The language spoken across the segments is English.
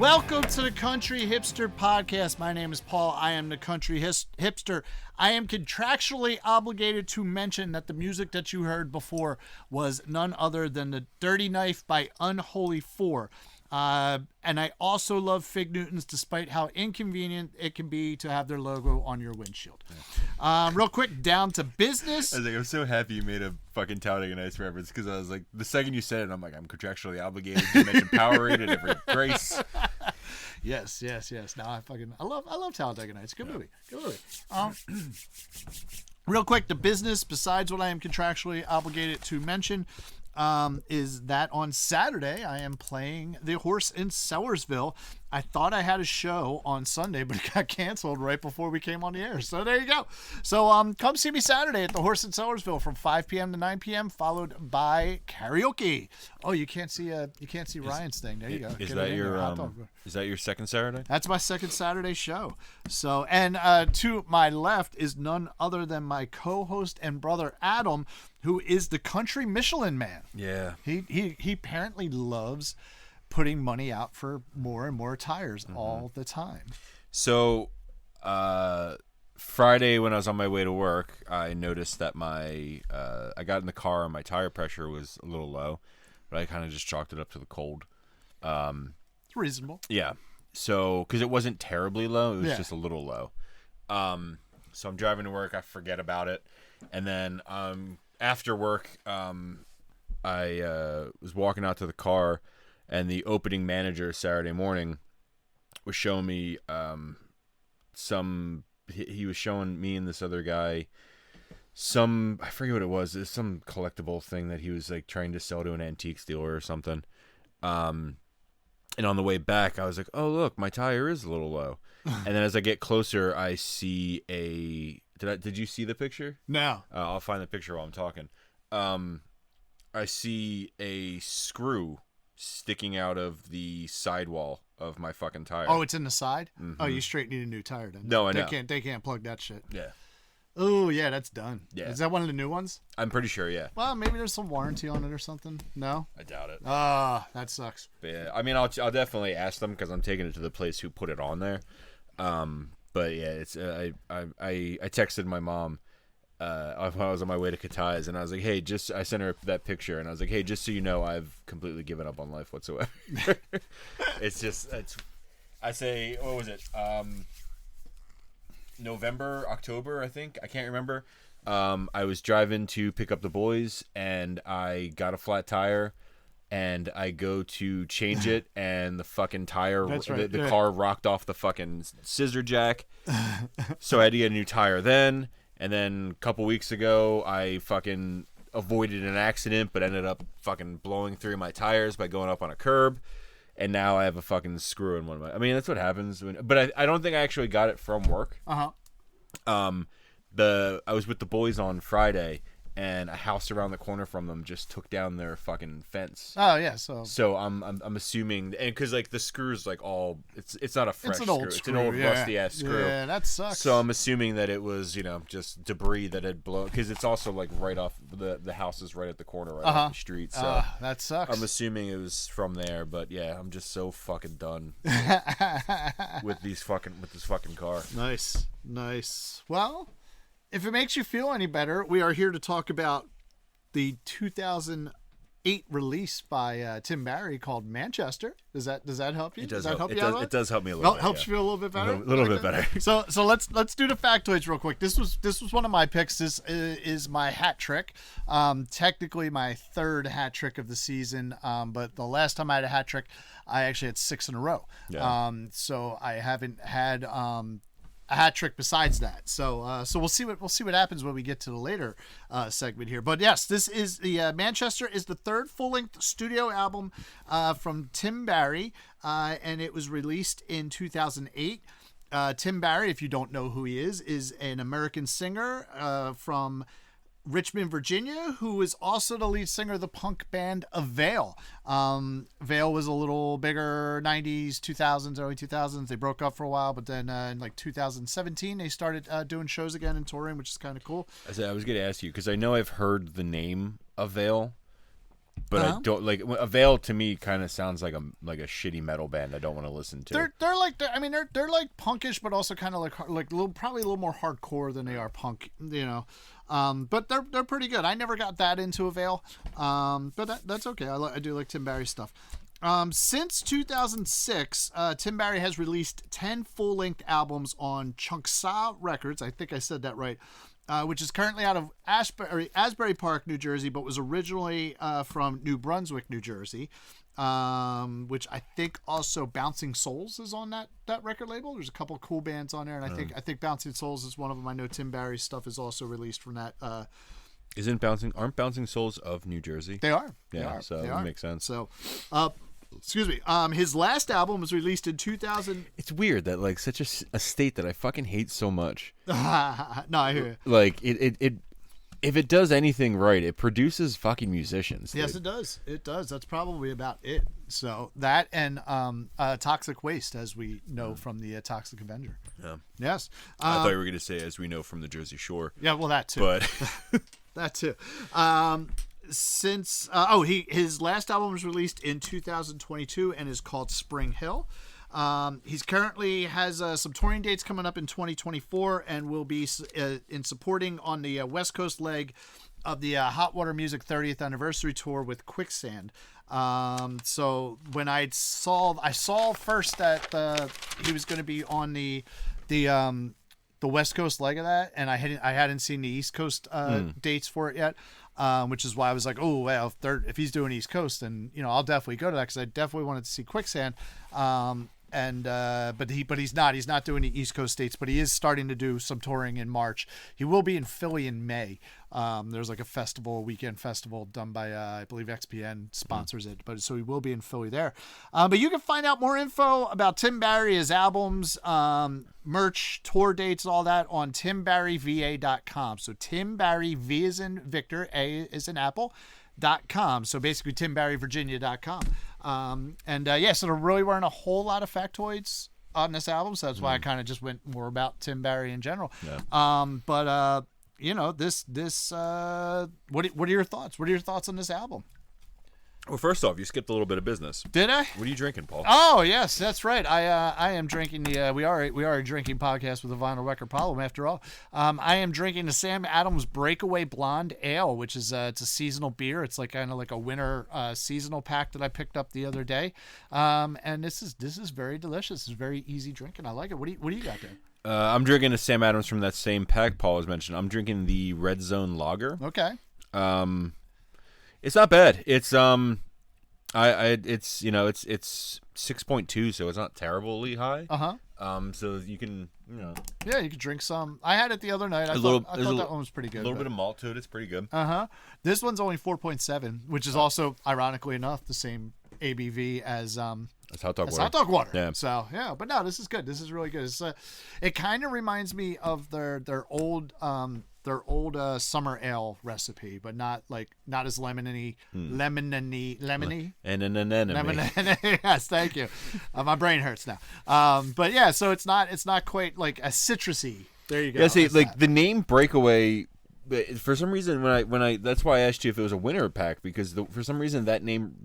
Welcome to the Country Hipster Podcast. My name is Paul. I am the Country Hipster. I am contractually obligated to mention that the music that you heard before was none other than the Dirty Knife by Unholy Four. And I also love Fig Newtons, despite how inconvenient it can be to have their logo on your windshield. Real quick, down to business. I was like, I'm so happy you made a fucking Talladega Nights reference, because I was like, the second you said it, I'm like, I'm contractually obligated to mention Powerade at every grace. Yes. Now I love Talladega Nights. Good movie. Real quick, the business, besides what I am contractually obligated to mention, is that on Saturday I am playing the Horse in Sellersville. I thought I had a show on Sunday, but it got canceled right before we came on the air. So there you go. So come see me Saturday at the Horse in Sellersville from 5 p.m. to 9 p.m. followed by karaoke. Oh, you can't see Ryan's thing. There you go. Is that your second Saturday? That's my second Saturday show. So, and to my left is none other than my co-host and brother Adam, who is the Country Michelin Man. Yeah. He apparently loves putting money out for more and more tires all the time. So, Friday when I was on my way to work, I noticed that I got in the car and my tire pressure was a little low, but I kind of just chalked it up to the cold. It's reasonable. Yeah. So, because it wasn't terribly low, it was just a little low. So I'm driving to work, I forget about it, and then after work, I was walking out to the car, and the opening manager Saturday morning was showing me he was showing me and this other guy I forget what it was. It's some collectible thing that he was like trying to sell to an antique dealer or something. And on the way back, I was like, oh, look, my tire is a little low. And then as I get closer, I see did you see the picture? No. I'll find the picture while I'm talking. I see a screw sticking out of the sidewall of my fucking tire. Oh, it's in the side? Mm-hmm. Oh, you straight need a new tire then. No, I know. They can't plug that shit. Yeah. Oh, yeah, that's done. Yeah. Is that one of the new ones? I'm pretty sure, yeah. Well, maybe there's some warranty on it or something. No? I doubt it. That sucks. But yeah, I mean, I'll definitely ask them, because I'm taking it to the place who put it on there. But yeah, it's I texted my mom when I was on my way to Katai's, and I was like, hey, I sent her that picture, and I was like, hey, just so you know, I've completely given up on life whatsoever. I say, what was it? November, October, I think. I can't remember. I was driving to pick up the boys, and I got a flat tire, and I go to change it, and the fucking tire, the car rocked off the fucking scissor jack. So I had to get a new tire then. And then a couple weeks ago, I fucking avoided an accident, but ended up fucking blowing through my tires by going up on a curb. And now I have a fucking screw in one of my... I mean, that's what happens. But I don't think I actually got it from work. Uh-huh. I was with the boys on Friday, and a house around the corner from them just took down their fucking fence. Oh yeah, so I'm assuming, and because like the screw's like all it's not a fresh screw. It's an old rusty ass screw. Yeah, that sucks. So I'm assuming that it was just debris that had blown, because it's also like right off the house is right at the corner right off the street. So that sucks. I'm assuming it was from there, but yeah, I'm just so fucking done with this fucking car. Nice. Well, if it makes you feel any better, we are here to talk about the 2008 release by Tim Barry called Manchester. Does that help you? It does help you out? It does help me a little bit. Helps you feel a little bit better? A little bit better. So let's do the factoids real quick. This was one of my picks. This is my hat trick. Technically my third hat trick of the season. But the last time I had a hat trick, I actually had 6 in a row. Yeah. So I haven't had a hat trick besides that. So we'll see what happens when we get to the later segment here. But yes, this is the Manchester is the third full-length studio album from Tim Barry, and it was released in 2008. Tim Barry, if you don't know who he is an American singer from Richmond, Virginia, who is also the lead singer of the punk band Avail. Avail was a little bigger 90s, 2000s, early 2000s. They broke up for a while, but then in like 2017, they started doing shows again and touring, which is kind of cool. I was going to ask you, because I know I've heard the name Avail, but I don't like Avail. To me, kind of sounds like a shitty metal band. I don't want to listen to. They're like they're like punkish, but also kind of like probably a little more hardcore than they are punk. But they're pretty good. I never got that into Avail, but that's okay. I do like Tim Barry's stuff. Since 2006, Tim Barry has released 10 full-length albums on Chunksaw Records. I think I said that right. Which is currently out of Asbury Park, New Jersey, but was originally from New Brunswick, New Jersey, which I think also Bouncing Souls is on that record label. There's a couple of cool bands on there, and I think Bouncing Souls is one of them. I know Tim Barry's stuff is also released from that. Aren't Bouncing Souls of New Jersey? They are. Yeah, so it makes sense. So, excuse me. His last album was released in 2000. It's weird that like such a state that I fucking hate so much. No, I hear you. Like it if it does anything right, it produces fucking musicians. Dude. Yes, it does. It does. That's probably about it. So that and Toxic Waste, as we know from the Toxic Avenger. Yeah. Yes. I thought you were going to say, as we know from the Jersey Shore. Yeah, well, that too. But that too. His last album was released in 2022 and is called Spring Hill. He's currently has some touring dates coming up in 2024 and will be in supporting on the West Coast leg of the Hot Water Music 30th anniversary tour with Quicksand. So when I saw first that he was going to be on the West Coast leg of that, and I hadn't seen the East Coast dates for it yet. Which is why I was like, oh well, if he's doing East Coast, then I'll definitely go to that because I definitely wanted to see Quicksand. But he's not doing the East Coast states, but he is starting to do some touring in March. He will be in Philly in May. There's like a weekend festival done by I believe XPN sponsors it, but so he will be in Philly there. But you can find out more info about Tim Barry, his albums, merch, tour dates, all that on timbarryva.com. So Tim Barry, V is in Victor, A is in Apple. .com. So basically timbarryvirginia.com. So there really weren't a whole lot of factoids on this album, so that's why I kind of just went more about Tim Barry in general. Yeah. What are your thoughts? What are your thoughts on this album? Well, first off, you skipped a little bit of business. Did I? What are you drinking, Paul? Oh, yes, that's right. I am drinking we are a drinking podcast with a vinyl record problem after all. I am drinking the Sam Adams Breakaway Blonde Ale, which is it's a seasonal beer. It's like kind of like a winter seasonal pack that I picked up the other day. And this is very delicious. It's very easy drinking. I like it. What do you got there? I'm drinking a Sam Adams from that same pack Paul has mentioned. I'm drinking the Red Zone Lager. Okay. It's not bad. It's it's 6.2, so it's not terribly high. So you can yeah, you could drink some. I had it the other night. I thought that one was pretty good. A little bit of malt to it. It's pretty good. This one's only 4.7, which is also ironically enough the same ABV as hot dog water. Hot dog water. Yeah. So yeah, but no, this is good. This is really good. It's, it kind of reminds me of their old summer ale recipe, but not as lemony. Yes, thank you. My brain hurts now. But yeah, so it's not quite like a citrusy. There you go. Yeah, see, like the name Breakaway. For some reason, when I that's why I asked you if it was a winter pack, because for some reason that name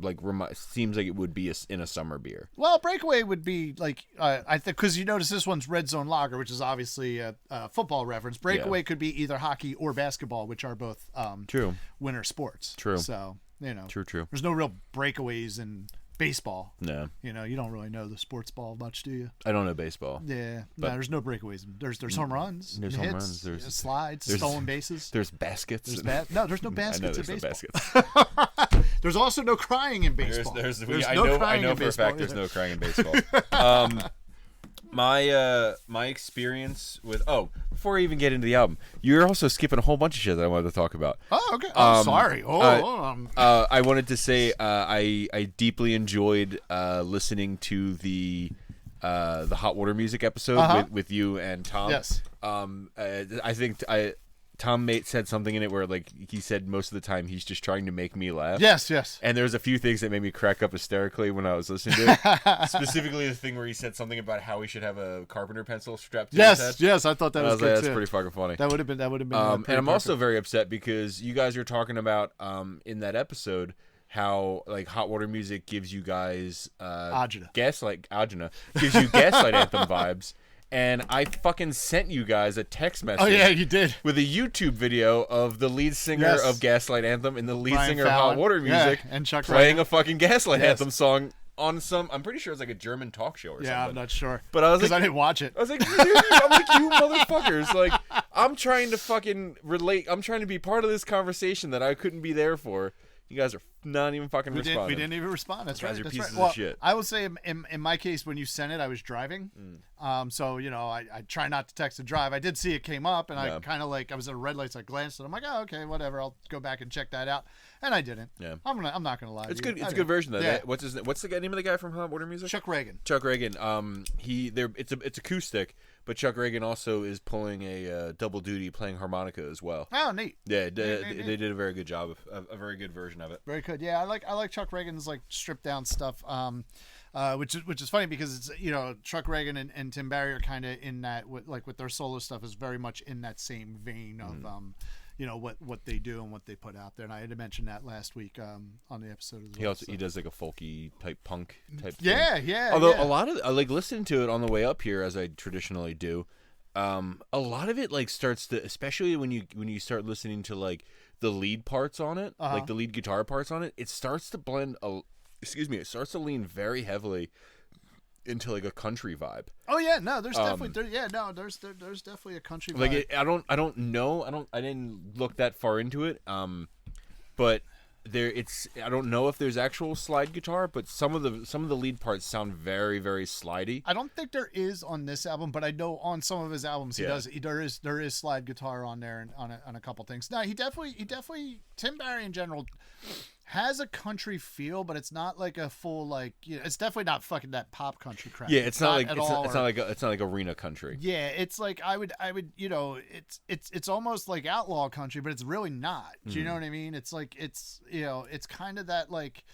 seems like it would be in a summer beer. Well, Breakaway would be like I think because you notice this one's Red Zone Lager, which is obviously a football reference. Breakaway could be either hockey or basketball, which are both true winter sports. True. So true. There's no real breakaways in baseball. No. You don't really know the sports ball much, do you? I don't know baseball. Yeah. No, there's no breakaways. There's home runs. There's home runs. There's slides. There's stolen bases. There's baskets. No, there's no baskets I know in there's baseball. No baskets. There's also no crying in baseball. I know for a fact there's no crying in baseball. My experience with before I even get into the album, you're also skipping a whole bunch of shit that I wanted to talk about. Oh, okay. I'm sorry. I wanted to say I deeply enjoyed listening to the Hot Water Music episode with you and Tom. Yes. I think Tom said something in it where like he said most of the time he's just trying to make me laugh. Yes. And there's a few things that made me crack up hysterically when I was listening to it. Specifically the thing where he said something about how he should have a carpenter pencil strapped to his head. Yes, I thought that was good that's too. pretty fucking funny. That would have been and I'm also very upset because you guys are talking about in that episode how like Hot Water Music gives you guys Agita. Agita gives you Gaslight Anthem vibes. And I fucking sent you guys a text message. Oh yeah, you did. With a YouTube video of the lead singer of Gaslight Anthem and the lead Brian singer of Hot Fallon. Water Music And Chuck playing Reagan. a fucking Gaslight Yes. Anthem song on some. I'm pretty sure it's like a German talk show or something. Yeah, I'm not sure. But I was because like, I didn't watch it. I was like, dude, I'm like, you motherfuckers. Like, I'm trying to fucking relate. I'm trying to be part of this conversation that I couldn't be there for. You guys are not even fucking responding. We didn't even respond. That's You right. guys are That's pieces right. of shit. I will say in my case, when you sent it, I was driving. So, you know, I try not to text and drive. I did see it came up, and I kind of like, I was at a red light, so I glanced, and I'm like, oh, okay, whatever. I'll go back and check that out. And I didn't. Yeah. I'm not gonna lie. It's to you. good. It's a good version of that. Yeah. What's the name of the guy from Hot Water Music? Chuck Reagan. Chuck Reagan. It's acoustic, but Chuck Reagan also is pulling a double duty, playing harmonica as well. Oh, neat. Yeah, they did a very good job of a very good version of it. Very good. Yeah, I like Chuck Reagan's like stripped down stuff. Which is funny because it's, you know, Chuck Reagan and Tim Barry are kind of in that with their solo stuff is very much in that same vein of you know what they do and what they put out there. And I had to mention that last week on the episode as well. He does like a folky type punk type. Yeah, thing. yeah. Although yeah. a lot of I like listening to it on the way up here as I traditionally do. A lot of it like starts to, especially when you start listening to like the lead parts on it, like the lead guitar parts on it, it starts to blend. It starts to lean very heavily into like a country vibe. Oh yeah, no, there's definitely there's definitely a country vibe. Like I don't know. I didn't look that far into it. But I don't know if there's actual slide guitar, but some of the lead parts sound very, very slidey. I don't think there is on this album, but I know on some of his albums there is slide guitar on there and on a couple things. No, he definitely Tim Barry in general has a country feel, but it's not like a full like, you know, it's definitely not fucking that pop country crap. Yeah, it's not like or, arena country. Yeah, it's like I would you know, it's almost like outlaw country, but it's really not. Do you know what I mean? It's like you know, it's kind of that like,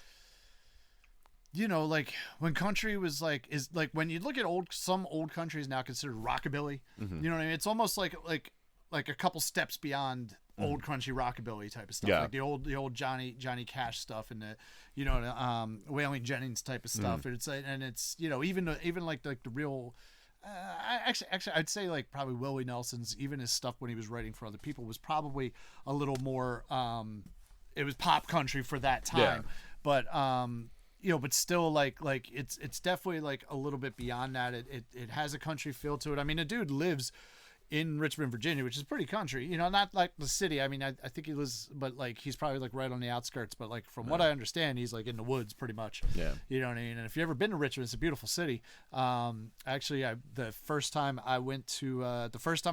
you know, like when country was like is like when you look at some old country is now considered rockabilly. You know what I mean? It's almost like a couple steps beyond old country rockabilly type of stuff, like the old Johnny Cash stuff and the, you know, Waylon Jennings type of stuff. And it's you know, even like the real. Actually, I'd say like probably Willie Nelson's, even his stuff when he was writing for other people was probably a little more. It was pop country for that time, but you know, but still like it's definitely like a little bit beyond that. It has a country feel to it. I mean, the dude lives in Richmond, Virginia, which is pretty country, you know, not like the city. I mean, I think he lives, but like he's probably like right on the outskirts. But like from what I understand, he's like in the woods pretty much. Yeah, you know what I mean. And if you've ever been to Richmond, it's a beautiful city. Actually, the first time I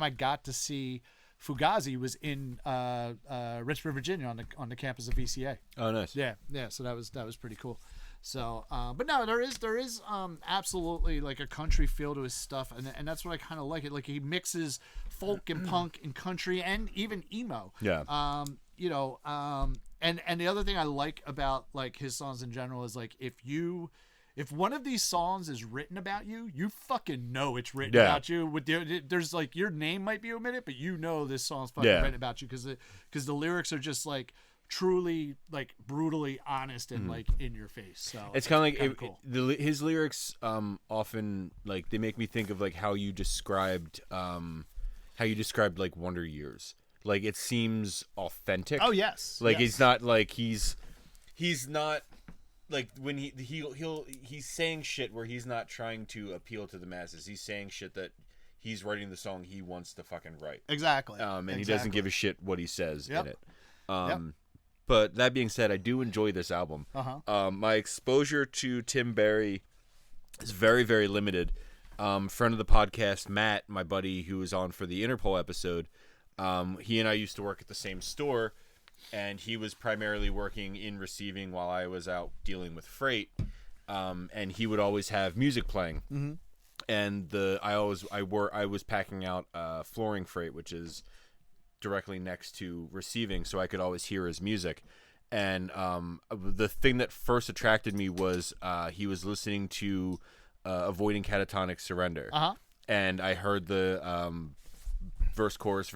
got to see Fugazi was in Richmond, Virginia, on the campus of VCA. Oh, nice. Yeah. So that was pretty cool. So, but no, there is absolutely like a country feel to his stuff, and that's what I kind of like it. Like he mixes folk and punk and country and even emo. Yeah. You know, and the other thing I like about like his songs in general is like if one of these songs is written about you, you fucking know it's written about you. There's like your name might be omitted, but you know this song's fucking written about you because the lyrics are just like truly like brutally honest and like in your face. So it's kind of like cool. His lyrics often like they make me think of like how you described like Wonder Years. Like it seems authentic. Oh yes. Like yes. it's not like he's not like when he's saying shit where he's not trying to appeal to the masses. He's saying shit that he's writing the song he wants to fucking write. Exactly. And he doesn't give a shit what he says in it. Yep. But that being said, I do enjoy this album. My exposure to Tim Barry is very, very limited. Friend of the podcast, Matt, my buddy who was on for the Interpol episode, he and I used to work at the same store, and he was primarily working in receiving while I was out dealing with freight. And he would always have music playing. Mm-hmm. And I was packing out flooring freight, which is directly next to receiving, so I could always hear his music. And the thing that first attracted me was he was listening to Avoiding Catatonic Surrender. And I heard the verse chorus,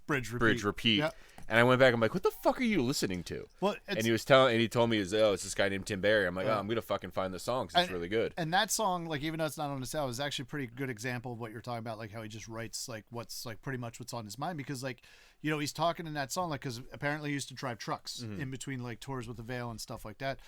bridge repeat. Yep. And I went back. I'm like, what the fuck are you listening to? Well, and he told me, it's this guy named Tim Barry. I'm like, I'm gonna fucking find the song 'cause it's really good. And that song, like, even though it's not on this album, is actually a pretty good example of what you're talking about, like how he just writes like what's like pretty much what's on his mind, because like, you know, he's talking in that song like, because apparently he used to drive trucks in between like tours with the Veil and stuff like that.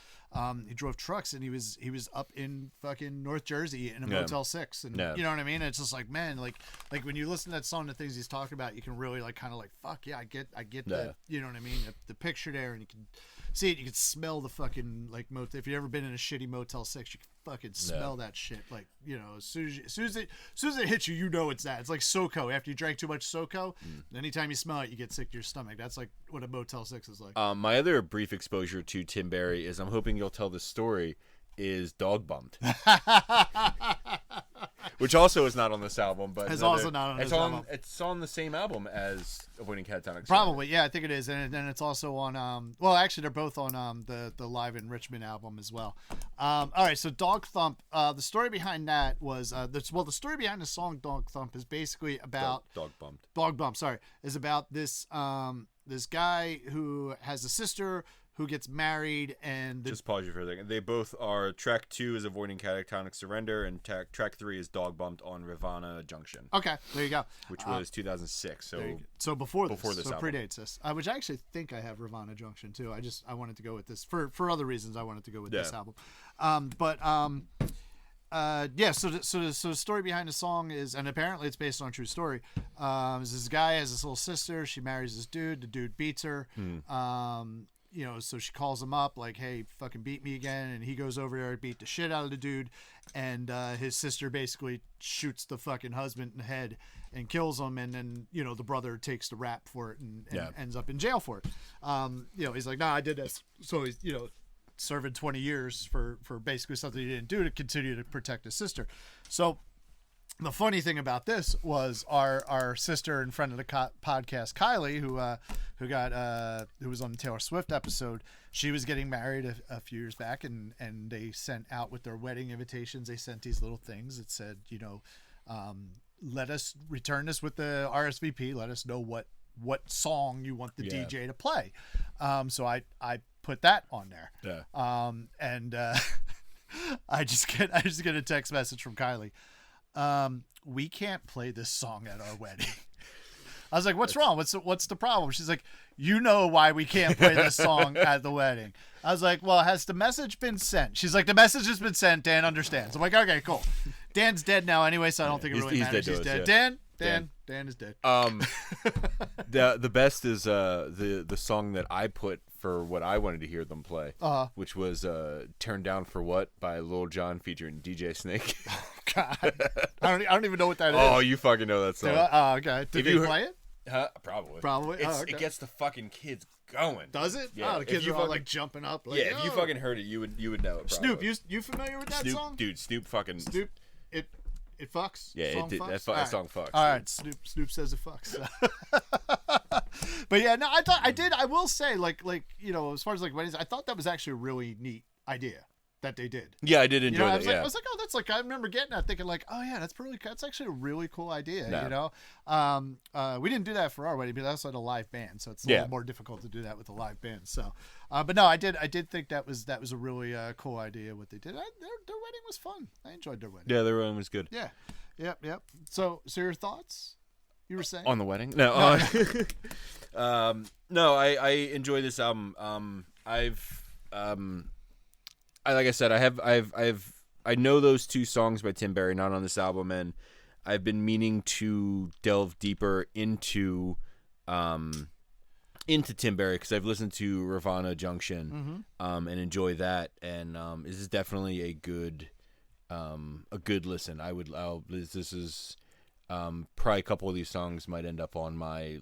He drove trucks, and he was up in fucking North Jersey in a Motel 6, and you know what I mean. It's just like, man, like when you listen to that song, the things he's talking about, you can really like kind of like, fuck yeah, I get that, you know what I mean, the picture there, and you can see it, you can smell the fucking like motel. If you've ever been in a shitty Motel 6, you can fucking smell that shit. Like, you know, as soon as it hits you, you know it's that. It's like SoCo. After you drank too much SoCo, anytime you smell it, you get sick to your stomach. That's like what a Motel 6 is like. My other brief exposure to Tim Barry is, I'm hoping you'll tell this story, is Dog Bumped. Which also is not on this album, but it's also not on this album. It's on the same album as Avoiding Catatonic. Probably, yeah, I think it is, and then it's also on. Well, actually, they're both on the Live in Richmond album as well. All right, so Dog Thump. The story behind that was the story behind the song Dog Thump is basically about Dog Bumped. Dog Bump. Sorry, is about this this guy who has a sister who gets married, and just pause you for a second. They both are. Track 2 is Avoiding Catatonic Surrender, and track 3 is Dog Bumped on Ravana Junction. Okay, there you go. Which was 2006. So before this album. Predates this. Which I actually think I have Ravana Junction too. I wanted to go with this for other reasons. I wanted to go with this album. So the story behind the song is, and apparently it's based on a true story. Is this guy has this little sister. She marries this dude. The dude beats her. You know, so she calls him up like, hey, fucking beat me again. And he goes over there, beat the shit out of the dude. And his sister basically shoots the fucking husband in the head and kills him. And then, you know, the brother takes the rap for it and ends up in jail for it. You know, he's like, nah, I did this. So he's, you know, serving 20 years for basically something he didn't do to continue to protect his sister. So the funny thing about this was our sister and friend of the podcast, Kylie, who was on the Taylor Swift episode. She was getting married a few years back, and they sent out with their wedding invitations. They sent these little things that said, you know, let us return this with the RSVP. Let us know what song you want the DJ to play. So I put that on there. Yeah. I just get a text message from Kylie. We can't play this song at our wedding. I was like, what's wrong? What's the problem? She's like, you know why we can't play this song at the wedding. I was like, well, has the message been sent? She's like, the message has been sent. Dan understands. I'm like, okay, cool. Dan's dead now anyway, so I don't think it really matters. He's dead. Dan is dead. The best is the song that I put for what I wanted to hear them play, which was "Turned Down for What" by Lil Jon featuring DJ Snake. God, I don't even know what that is. Oh, you fucking know that song. Okay. Did you play it? Probably. It gets the fucking kids going. Does it? Yeah. Oh, the kids are all like jumping up. Like, if you fucking heard it, you would know it. Probably. Snoop, you familiar with that Snoop, song? Dude, Snoop fucking. Snoop, it fucks. Yeah, song it did. Fucks? That song fucks. All right, Snoop says it fucks. But yeah, no, I will say, like you know, as far as like weddings, I thought that was actually a really neat idea that they did. Yeah, I did enjoy that. I was like, oh, that's like, I remember getting that, thinking like, oh yeah, that's actually a really cool idea. No. You know, we didn't do that for our wedding, but that's like a live band, so it's a little more difficult to do that with a live band. So, but no, I did think that was a really cool idea what they did. Their wedding was fun. I enjoyed their wedding. Yeah, their wedding was good. Yeah, yep. So your thoughts? You were saying on the wedding? No. No, I enjoy this album. Like I said, I know those two songs by Tim Barry, not on this album, and I've been meaning to delve deeper into Tim Barry because I've listened to Ravana Junction, and enjoy that, and this is definitely a good listen. This is probably a couple of these songs might end up on my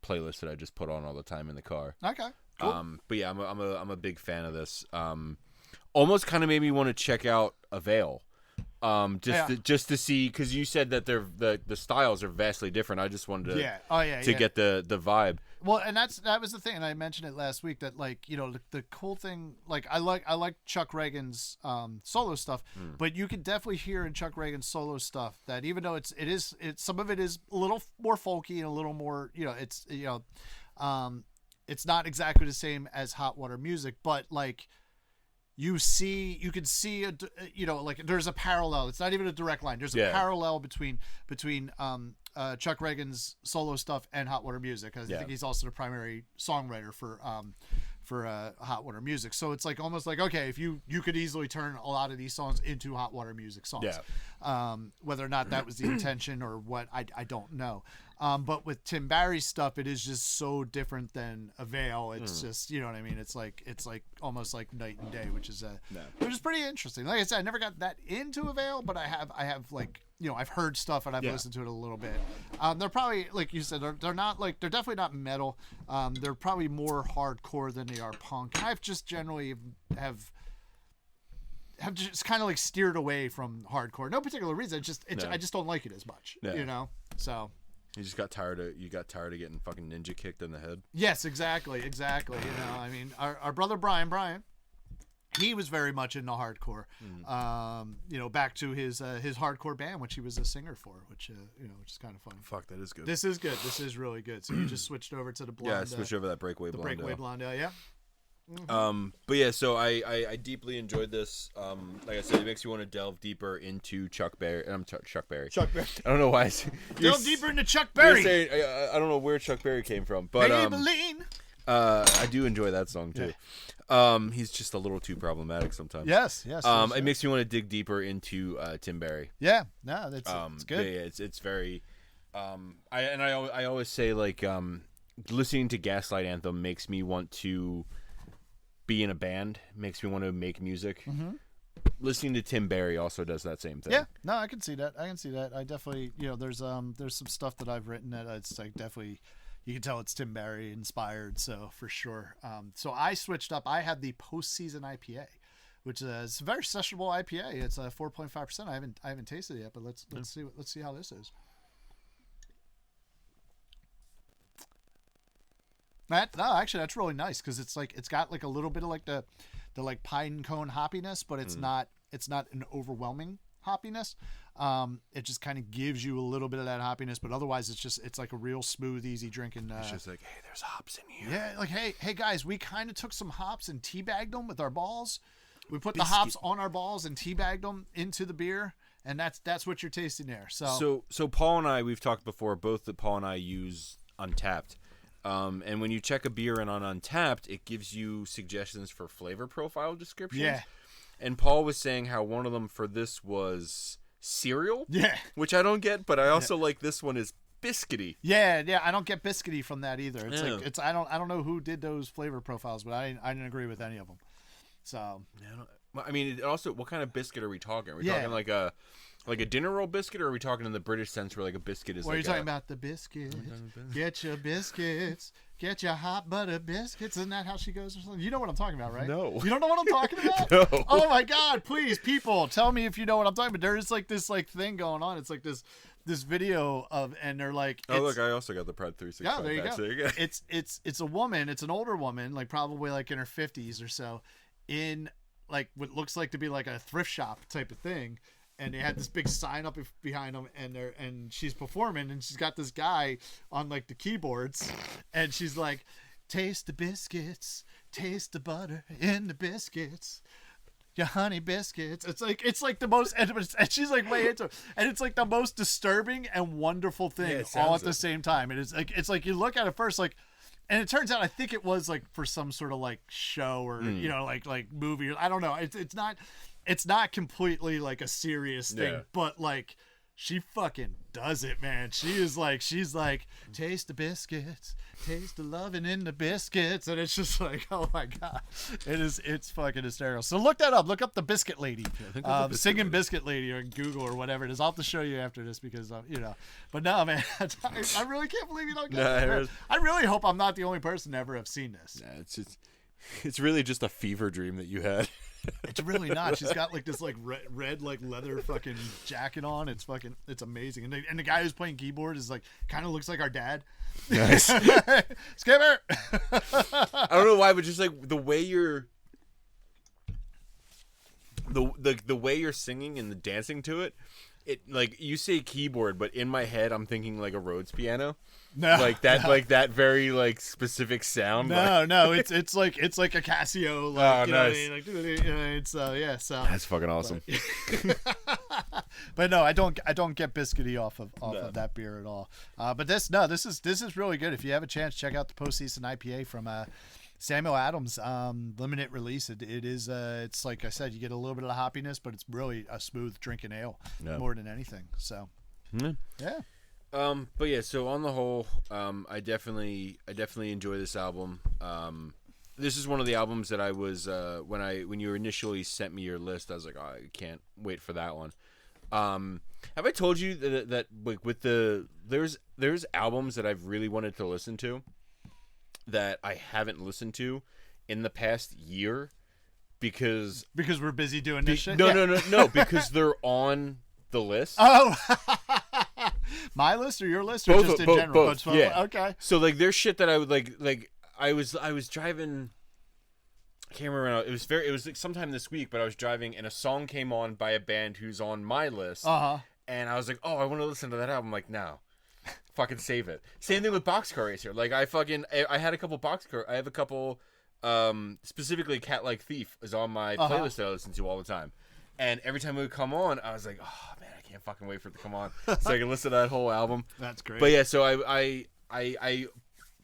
playlist that I just put on all the time in the car. Okay, cool. But yeah, I'm a big fan of this. Almost kind of made me want to check out Avail, just to see, because you said that the styles are vastly different. I just wanted to get the vibe. Well, and that was the thing, and I mentioned it last week that, like, you know, the cool thing, like I like Chuck Reagan's solo stuff, but you can definitely hear in Chuck Reagan's solo stuff that even though it's some of it is a little more folky and a little more, you know, it's, you know, it's not exactly the same as Hot Water Music, but like you can see like there's a parallel. It's not even a direct line. There's a parallel between Chuck Reagan's solo stuff and Hot Water Music. I think he's also the primary songwriter for Hot Water Music. So it's like almost like, okay, if you could easily turn a lot of these songs into Hot Water Music songs. Whether or not that was the intention or what, I don't know. But with Tim Barry's stuff, it is just so different than Avail. It's just, you know what I mean? It's like almost like night and day, which is pretty interesting. Like I said, I never got that into Avail, but I have like, you know, I've heard stuff and I've listened to it a little bit. They're probably, like you said, they're not like, they're definitely not metal. They're probably more hardcore than they are punk. I've just generally have just kind of like steered away from hardcore. No particular reason. I just don't like it as much, you know? So. You just got tired of getting fucking ninja kicked in the head. Yes, exactly. You know, I mean, our brother Brian, he was very much into hardcore. You know, back to his hardcore band, which he was a singer for, which is kind of fun. Fuck, that is good. This is good. This is really good. So you just switched over to the blonde. Yeah, I switched over to that Breakaway Blonde. Breakaway Blonde, yeah. But yeah, so I deeply enjoyed this. Like I said, it makes you want to delve deeper into Chuck Berry. Chuck Berry. I don't know why. Delve deeper into Chuck Berry. Saying, I don't know where Chuck Berry came from, but I do enjoy that song too. He's just a little too problematic sometimes. Yes. It makes me want to dig deeper into Tim Barry. Yeah, no, it's good. Yeah, it's very. I always say like listening to Gaslight Anthem makes me want to be in a band, makes me want to make music. Listening to Tim Barry also does that same thing. Yeah, no, I can see that. I definitely, you know, there's some stuff that I've written that it's like definitely, you can tell it's Tim Barry inspired. So for sure. So I switched up. I had the Postseason IPA, which is a very sessionable IPA. It's a 4.5%. I haven't tasted it yet, but let's see how this is. Actually, that's really nice because it's like it's got like a little bit of like the like pine cone hoppiness, but it's not an overwhelming hoppiness. It just kind of gives you a little bit of that hoppiness, but otherwise it's like a real smooth, easy drinking. It's just like, hey, there's hops in here. Yeah, like hey guys, we kind of took some hops and teabagged them with our balls. We put the hops on our balls and teabagged them into the beer, and that's what you're tasting there. So Paul and I, we've talked before. Both that Paul and I use Untapped. And when you check a beer in on Untapped, it gives you suggestions for flavor profile descriptions. Yeah. And Paul was saying how one of them for this was cereal. Yeah. Which I don't get, but I also like this one is biscuity. Yeah. I don't get biscuity from that either. It's like I don't know who did those flavor profiles, but I didn't agree with any of them. So. I mean, also, what kind of biscuit are we talking? Are we talking like a dinner roll biscuit, or are we talking in the British sense where like a biscuit is? What are you talking about? The biscuit. Get your biscuits. Get your hot butter biscuits. Isn't that how she goes or something? You know what I'm talking about, right? No. You don't know what I'm talking about? No. Oh my God! Please, people, tell me if you know what I'm talking about. There is like this like thing going on. It's like this video of, and they're like, oh look, I also got the Pride 365. Yeah, there you go. It's a woman. It's an older woman, like probably like in her 50s or so, in like what looks like to be like a thrift shop type of thing. And they had this big sign up behind them, and she's performing, and she's got this guy on like the keyboards, and she's like, taste the biscuits, taste the butter in the biscuits, your honey biscuits. It's like the most, and she's like way into it, and it's like the most disturbing and wonderful thing all at the same time. And it's like you look at it first like, and it turns out I think it was like for some sort of like show or you know like movie. I don't know. It's not completely like a serious thing, but like she fucking does it, man. She's like, taste the biscuits, taste the loving in the biscuits, and it's just like, oh my God, it's fucking hysterical. So look that up. Look up the Biscuit Lady, the singing Biscuit Lady on Google or whatever it is. I'll have to show you after this because you know. But no, man, I really can't believe you don't get it. I really hope I'm not the only person to ever have seen this. Yeah, it's really just a fever dream that you had. It's really not. She's got like this like red like leather fucking jacket on. It's amazing. And the guy who's playing keyboard is like kind of looks like our dad. Nice. Skipper. I don't know why, but just like the way you're the way you're singing and the dancing to it, it like you say keyboard, but in my head I'm thinking like a Rhodes piano. No, Like that, no. like that very like specific sound. No, it's like a Casio. Like, Oh, nice. You know what I mean? Like, it's yeah. So That's fucking awesome. but no, I don't get biscuity off of that beer at all. But this is really good. If you have a chance, check out the postseason IPA from Samuel Adams, limited release. It is it's like I said, you get a little bit of the hoppiness, but it's really a smooth drinking ale more than anything. So yeah. But yeah, so on the whole, I definitely enjoy this album. This is one of the albums that I was when you initially sent me your list, I was like, oh, I can't wait for that one. Have I told you that like with there's albums that I've really wanted to listen to that I haven't listened to in the past year because we're busy doing this shit? No, because they're on the list. Oh. My list or your list or just in general? Both. Yeah. Okay. So like there's shit that I would like I was driving, I can't remember now. It was like sometime this week, but I was driving and a song came on by a band who's on my list. And I was like, "Oh, I want to listen to that album." Like, no. Fucking save it. Same thing with Boxcar Racer. Like I had a couple I have a couple specifically Cat Like Thief is on my playlist that I listen to all the time. And every time it would come on, I was like, "Oh man, I can't fucking wait for it to come on so I can listen to that whole album." That's great. But yeah, so I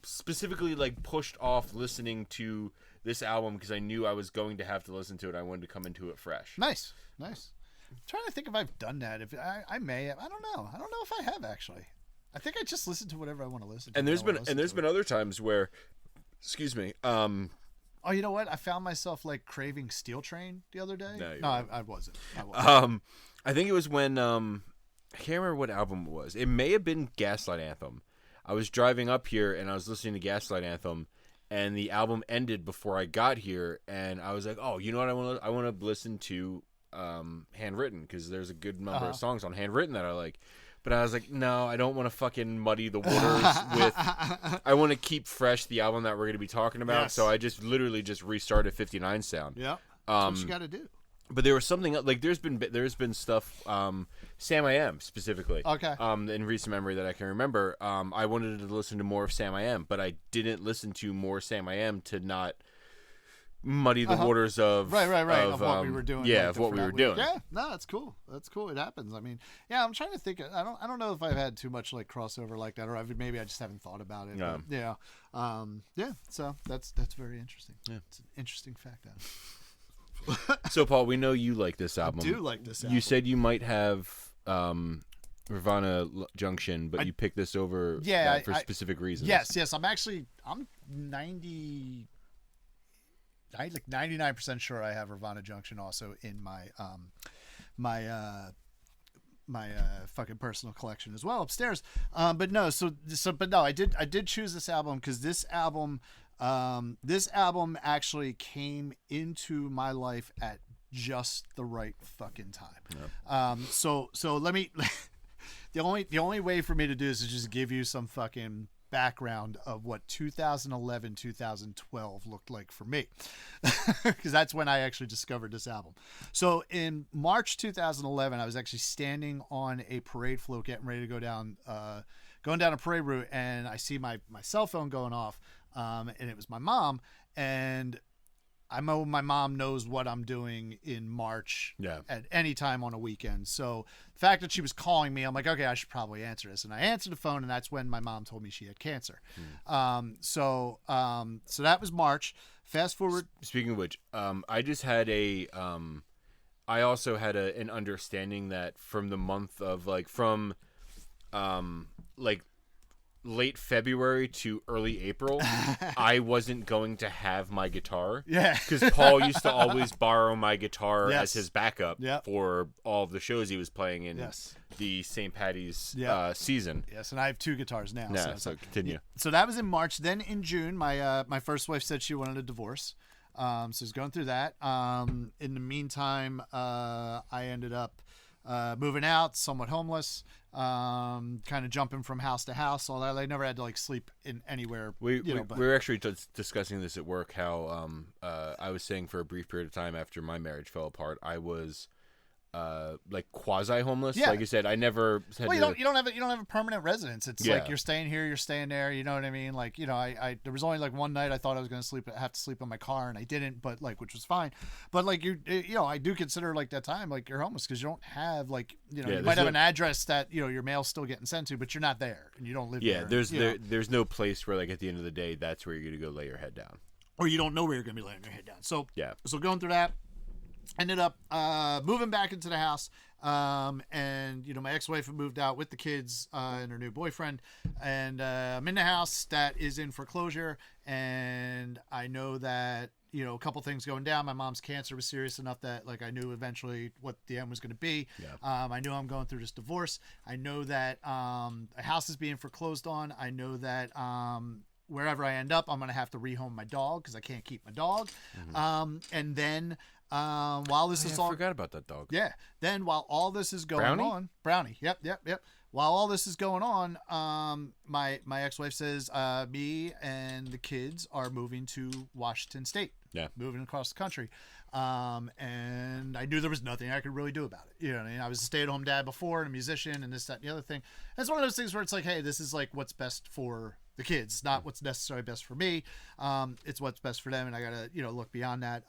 specifically like pushed off listening to this album because I knew I was going to have to listen to it. I wanted to come into it fresh. Nice. I'm trying to think if I've done that. If I may have. I don't know if I have actually. I think I just listen to whatever I want to listen to. And there's been other times where, excuse me. Oh, you know what? I found myself like craving Steel Train the other day. No, I wasn't. I think it was when I can't remember what album it was. It may have been Gaslight Anthem. I was driving up here and I was listening to Gaslight Anthem, and the album ended before I got here, and I was like, "Oh, you know what? I want to listen to Handwritten because there's a good number of songs on Handwritten that I like." But I was like, no, I don't want to fucking muddy the waters with. I want to keep fresh the album that we're going to be talking about. Yes. So I just literally just restarted 59 Sound. Yeah, that's what you got to do. But there was something like there's been stuff. Sam I Am specifically. Okay. In recent memory that I can remember. I wanted to listen to more of Sam I Am, but I didn't listen to more Sam I Am to not muddy the waters of right of what we were doing. Yeah, of what we were doing. Yeah, no, that's cool. It happens. I mean, yeah, I'm trying to think. I don't know if I've had too much like crossover like that, or maybe I just haven't thought about it. No. Yeah, yeah. So that's very interesting. Yeah, it's an interesting fact. So Paul, we know you like this album. I do like this album. You said you might have Nirvana Junction, but you picked this over for specific reasons. Yes. I'm 99% sure I have Nirvana Junction also in my my fucking personal collection as well upstairs. But no, I did choose this album because this album actually came into my life at just the right fucking time. Yep. So let me the only way for me to do this is just give you some fucking background of what 2011 2012 looked like for me, because that's when I actually discovered this album. So in March 2011, I was actually standing on a parade float getting ready to go down a parade route, and I see my cell phone going off, and it was my mom, and I know my mom knows what I'm doing in March at any time on a weekend. So the fact that she was calling me, I'm like, okay, I should probably answer this. And I answered the phone, and that's when my mom told me she had cancer. So that was March. Fast forward. Speaking of which, I just had I also had an understanding that from the month of from late February to early April, I wasn't going to have my guitar. Yeah. Because Paul used to always borrow my guitar as his backup Yep. for all of the shows he was playing in the St. Patty's season. Yes, and I have two guitars now. Yeah, so continue. So that was in March. Then in June, my first wife said she wanted a divorce. So I was going through that. In the meantime, I ended up moving out, somewhat homeless, kind of jumping from house to house. All that. I never had to sleep in anywhere. We were actually discussing this at work. How I was saying for a brief period of time after my marriage fell apart, I was like quasi homeless. Yeah. Like I said, I never had Well, you don't have a permanent residence. It's Yeah. like you're staying here, you're staying there. You know what I mean? Like, you know, I there was only like one night I thought I was going to have to sleep in my car, and I didn't, but like, which was fine. But like you know, I do consider like that time like you're homeless because you don't have like, you know, Yeah, you might have no- an address that, you know, your mail's still getting sent to, but you're not there and you don't live Yeah, there. there's no place where like at the end of the day that's where you're gonna go lay your head down. Or you don't know where you're going to be laying your head down. So Yeah. So going through that, ended up moving back into the house. And you know, my ex-wife had moved out with the kids and her new boyfriend, and I'm in the house that is in foreclosure, and I know that, you know, a couple things going down. My mom's cancer was serious enough that like I knew eventually what the end was going to be. Yeah. I knew I'm going through this divorce. I know that a house is being foreclosed on. I know that wherever I end up, I'm going to have to rehome my dog because I can't keep my dog. And then while this is I all forgot about that dog. yeah. Then while all this is going Brownie? on, Brownie. Yep. While all this is going on, my ex-wife says me and the kids are moving to Washington State. Yeah. Moving across the country. And I knew there was nothing I could really do about it. You know what I mean? I was a stay-at-home dad before and a musician and this, that, and the other thing. And it's one of those things where it's like, hey, this is like what's best for the kids, not what's necessarily best for me. It's what's best for them, and I gotta, you know, look beyond that.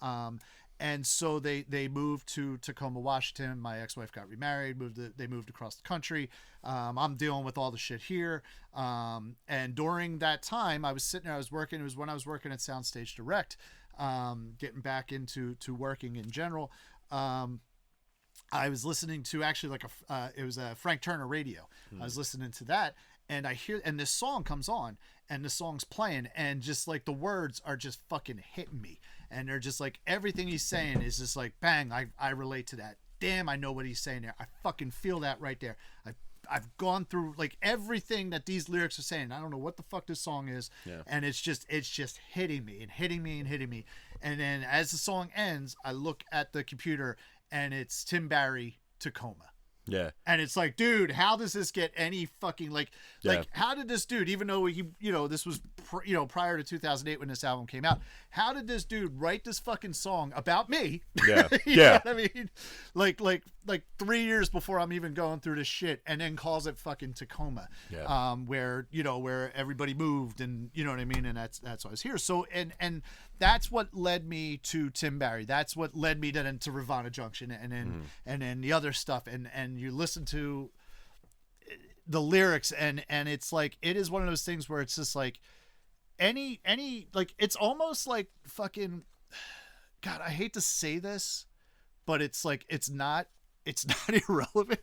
And so they moved to Tacoma, Washington. My ex-wife got remarried. They moved across the country. I'm dealing with all the shit here. And during that time, I was sitting there. I was working. It was when I was working at Soundstage Direct, getting back into working in general. I was listening to actually like it was a Frank Turner radio. I was listening to that, and I hear, and this song comes on, and the song's playing, and just like the words are just fucking hitting me, and they're just like everything he's saying is just like bang, I relate to that. Damn, I know what he's saying there. I fucking feel that right there. I've gone through like everything that these lyrics are saying. I don't know what the fuck this song is, and it's just hitting me and hitting me and hitting me. And then as the song ends, I look at the computer and it's Tim Barry, Tacoma. Yeah. And it's like, dude, how does this get any fucking like how did this dude, even though he, you know, this was prior to 2008 when this album came out, how did this dude write this fucking song about me? Yeah. You know what I mean, like 3 years before I'm even going through this shit, and then calls it fucking Tacoma, where everybody moved, and you know what I mean, and that's why I was here. So and that's what led me to Tim Barry. That's what led me then to Ravana Junction, and then the other stuff, and you listen to the lyrics, and it's like, it is one of those things where it's just like any like, it's almost like fucking, God, I hate to say this, but it's like, it's not irrelevant.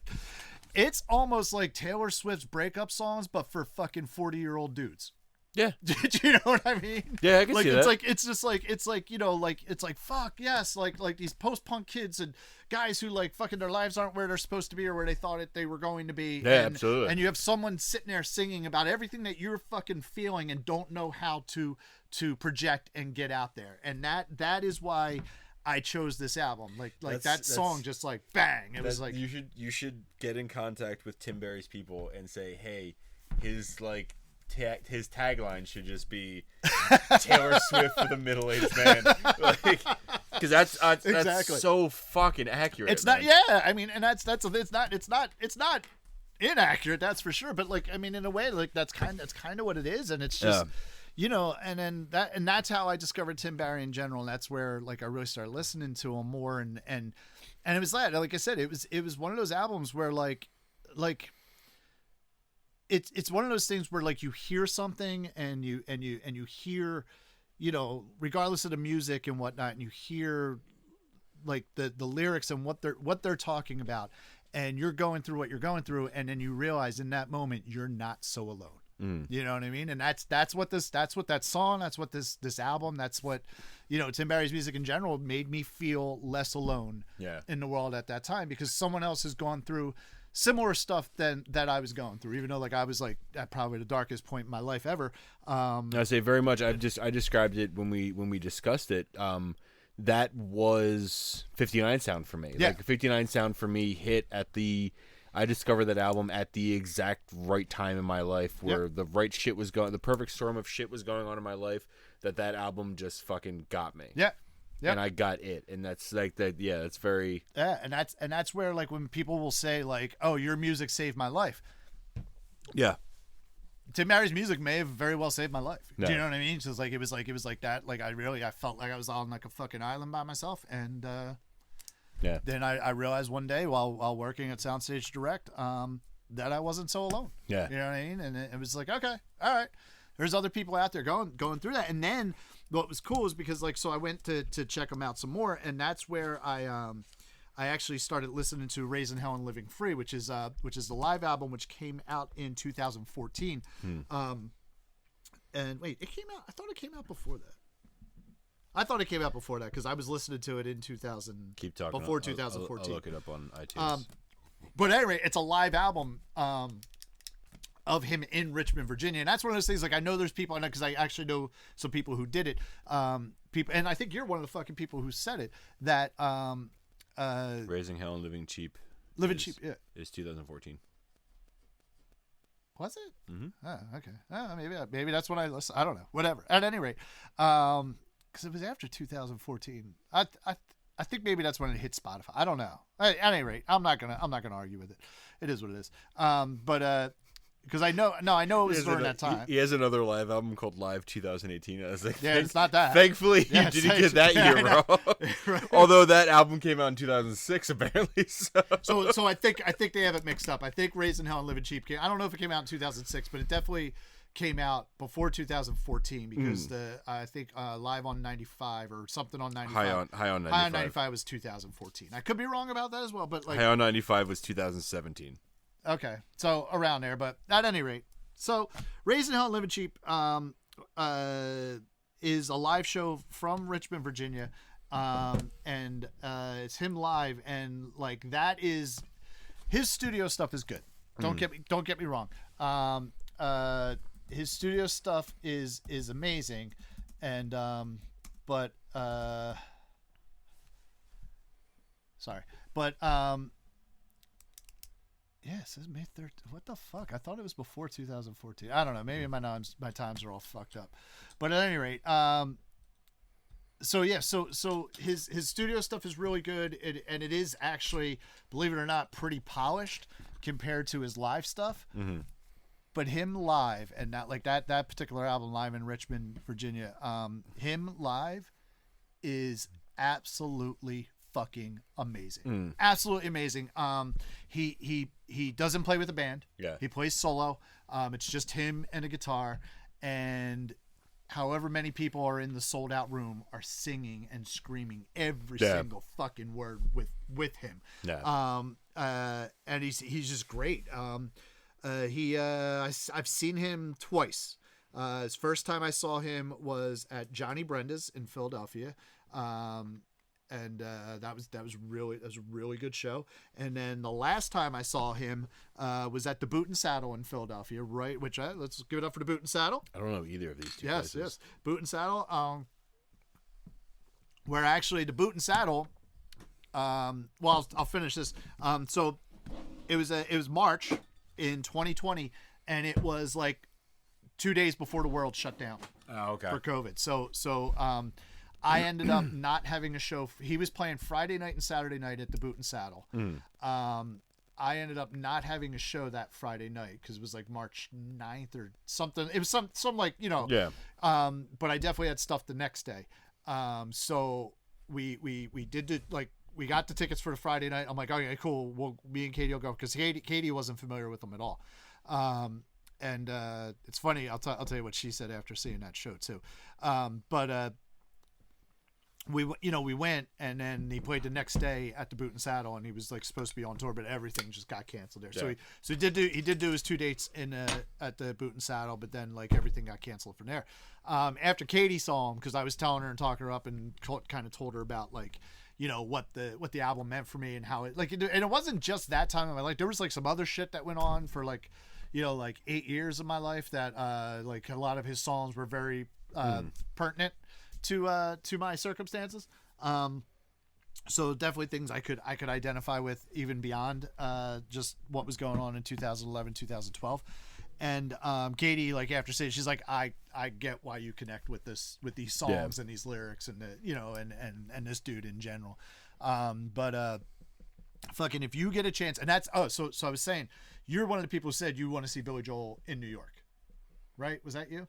It's almost like Taylor Swift's breakup songs, but for fucking 40-year-old dudes. Yeah. Do you know what I mean? Yeah, I can like, see it's that. like, it's just like, it's like, you know, like, it's like, fuck yes, like these post-punk kids and guys who like fucking their lives aren't where they're supposed to be or where they thought they were going to be. Yeah, and, absolutely. And you have someone sitting there singing about everything that you're fucking feeling and don't know how to project and get out there. And that is why I chose this album. Like that song just like bang. It was like, you should get in contact with Tim Barry's people and say, hey, his like his tagline should just be Taylor Swift for the middle-aged man, like, because that's Exactly. so fucking accurate. it's man. not, yeah, I mean, and it's not inaccurate, that's for sure, but like, I mean, in a way, like that's kind of what it is, and it's just you know, and that's how I discovered Tim Barry in general, and that's where like I really started listening to him more, and it was that, like I said, it was one of those albums where like it's one of those things where like you hear something and you hear, you know, regardless of the music and whatnot, and you hear like the lyrics and what they're talking about, and you're going through what you're going through, and then you realize in that moment you're not so alone. You know what I mean? And that's what that song, that's what this album, that's what, you know, Tim Barry's music in general made me feel less alone in the world at that time, because someone else has gone through similar stuff that I was going through, even though like I was like at probably the darkest point in my life ever. I say very much. I described it when we discussed it. That was 59 Sound for me. Like 59 Sound for me hit at the. I discovered that album at the exact right time in my life where the right shit was going. The perfect storm of shit was going on in my life. That album just fucking got me. Yeah. Yep. and I got it, and that's like that. Yeah, that's very. Yeah, and that's where like when people will say like, "Oh, your music saved my life." Yeah. Tim Mary's music may have very well saved my life. No. Do you know what I mean? So it was like that. Like I felt like I was on like a fucking island by myself, and Yeah. then I realized one day while working at Soundstage Direct, that I wasn't so alone. Yeah. You know what I mean? And it was like, okay, all right. There's other people out there going through that. And then what was cool is because like, so I went to check them out some more, and that's where I actually started listening to Raising Hell and Living Free, which is the live album which came out in 2014. And wait, it came out. I thought it came out before that. I thought it came out before that because I was listening to it in 2000. Keep talking. Before I'll 2014. I'll look it up on iTunes. But anyway, it's a live album of him in Richmond, Virginia, and that's one of those things. Like I know there's people I know because I actually know some people who did it. People, and I think you're one of the fucking people who said it. That Raising Hell and Living Cheap. Cheap, yeah, is 2014. Was it? Mm-hmm. Oh, okay. Maybe that's when I listened. I don't know. Whatever. At any rate, because it was after 2014. I think maybe that's when it hit Spotify. I don't know. At any rate, I'm not gonna argue with it. It is what it is. But because I know it was during that time. He has another live album called Live 2018. I was like, yeah, it's not that. Thankfully, Yeah, you didn't get that year wrong. Right. Although that album came out in 2006, apparently. So I think they have it mixed up. I think Raising Hell and Living Cheap I don't know if it came out in 2006, but it definitely came out before 2014 because I think Live on 95 or something on 95. High on 95. High on 95 was 2014. I could be wrong about that as well, but like High on 95 was 2017. Okay, so around there, but at any rate, so Raising Hell and Living Cheap is a live show from Richmond, Virginia, and it's him live, and like that is his studio stuff is good. Don't get me wrong. His studio stuff is amazing, and sorry, but yeah, it says May 3rd. What the fuck? I thought it was before 2014. I don't know. Maybe my times are all fucked up. But at any rate, so yeah, so his studio stuff is really good, and it is actually, believe it or not, pretty polished compared to his live stuff. Mm-hmm. But him live, and not like that particular album live in Richmond, Virginia, him live is absolutely fucking amazing. Absolutely amazing. He doesn't play with a band. Yeah. He plays solo. It's just him and a guitar, and however many people are in the sold out room are singing and screaming every single fucking word with him. Yeah. And he's just great. I've seen him twice. His first time I saw him was at Johnny Brenda's in Philadelphia. And that was a really good show. And then the last time I saw him was at the Boot and Saddle in Philadelphia, right? Which let's give it up for the Boot and Saddle. I don't know either of these two Yes, places. yes, Boot and Saddle. Where actually the Boot and Saddle. Well, I'll finish this. So it was March in 2020, and it was like 2 days before the world shut down. Oh, okay. For COVID. So I ended up not having a show. He was playing Friday night and Saturday night at the Boot and Saddle. I ended up not having a show that Friday night because it was like March 9th or something. It was some like, you know. Yeah. But I definitely had stuff the next day. So we did it, like, we got the tickets for the Friday night. I'm like, okay, cool. Well, me and Katie will go because Katie wasn't familiar with them at all. And it's funny. I'll tell you what she said after seeing that show too. But we went, and then he played the next day at the Boot and Saddle, and he was like supposed to be on tour, but everything just got canceled there. Yeah. So he did do his 2 dates in at the Boot and Saddle, but then like everything got canceled from there. After Katie saw him, because I was telling her and talking her up and kind of told her about like, you know, what the album meant for me and how it like, and it wasn't just that time in my life. There was like some other shit that went on for like, you know, like 8 years of my life that like a lot of his songs were very pertinent to my circumstances. So definitely things I could identify with even beyond just what was going on in 2011, 2012. And Katie, like after saying, she's like, I get why you connect with these songs and these lyrics and and this dude in general. But fucking, if you get a chance, and that's so I was saying, you're one of the people who said you want to see Billy Joel in New York, right? Was that you?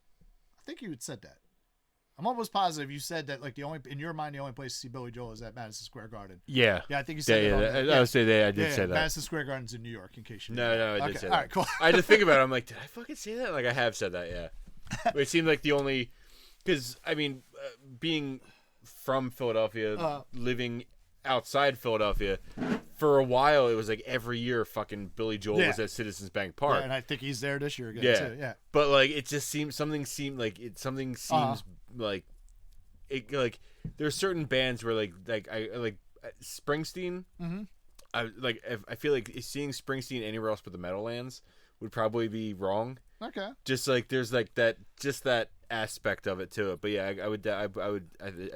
I think you had said that. I'm almost positive you said that, like, in your mind, the only place to see Billy Joel is at Madison Square Garden. Yeah. Yeah, I think you said that. I would say that. I did say that. Madison Square Garden's in New York, in case you No, I did say that. All right, cool. I had to think about it. I'm like, did I fucking say that? Like, I have said that, yeah. But it seemed like the only... Because, I mean, being from Philadelphia, living outside Philadelphia, for a while, it was like every year fucking Billy Joel was at Citizens Bank Park. Yeah, and I think he's there this year again, too. Yeah. But, like, it just seems... Something seemed like there's certain bands where like Springsteen. Mm-hmm. I feel like seeing Springsteen anywhere else but the Meadowlands would probably be wrong. Okay. Just like there's like that aspect of it to it. But yeah, I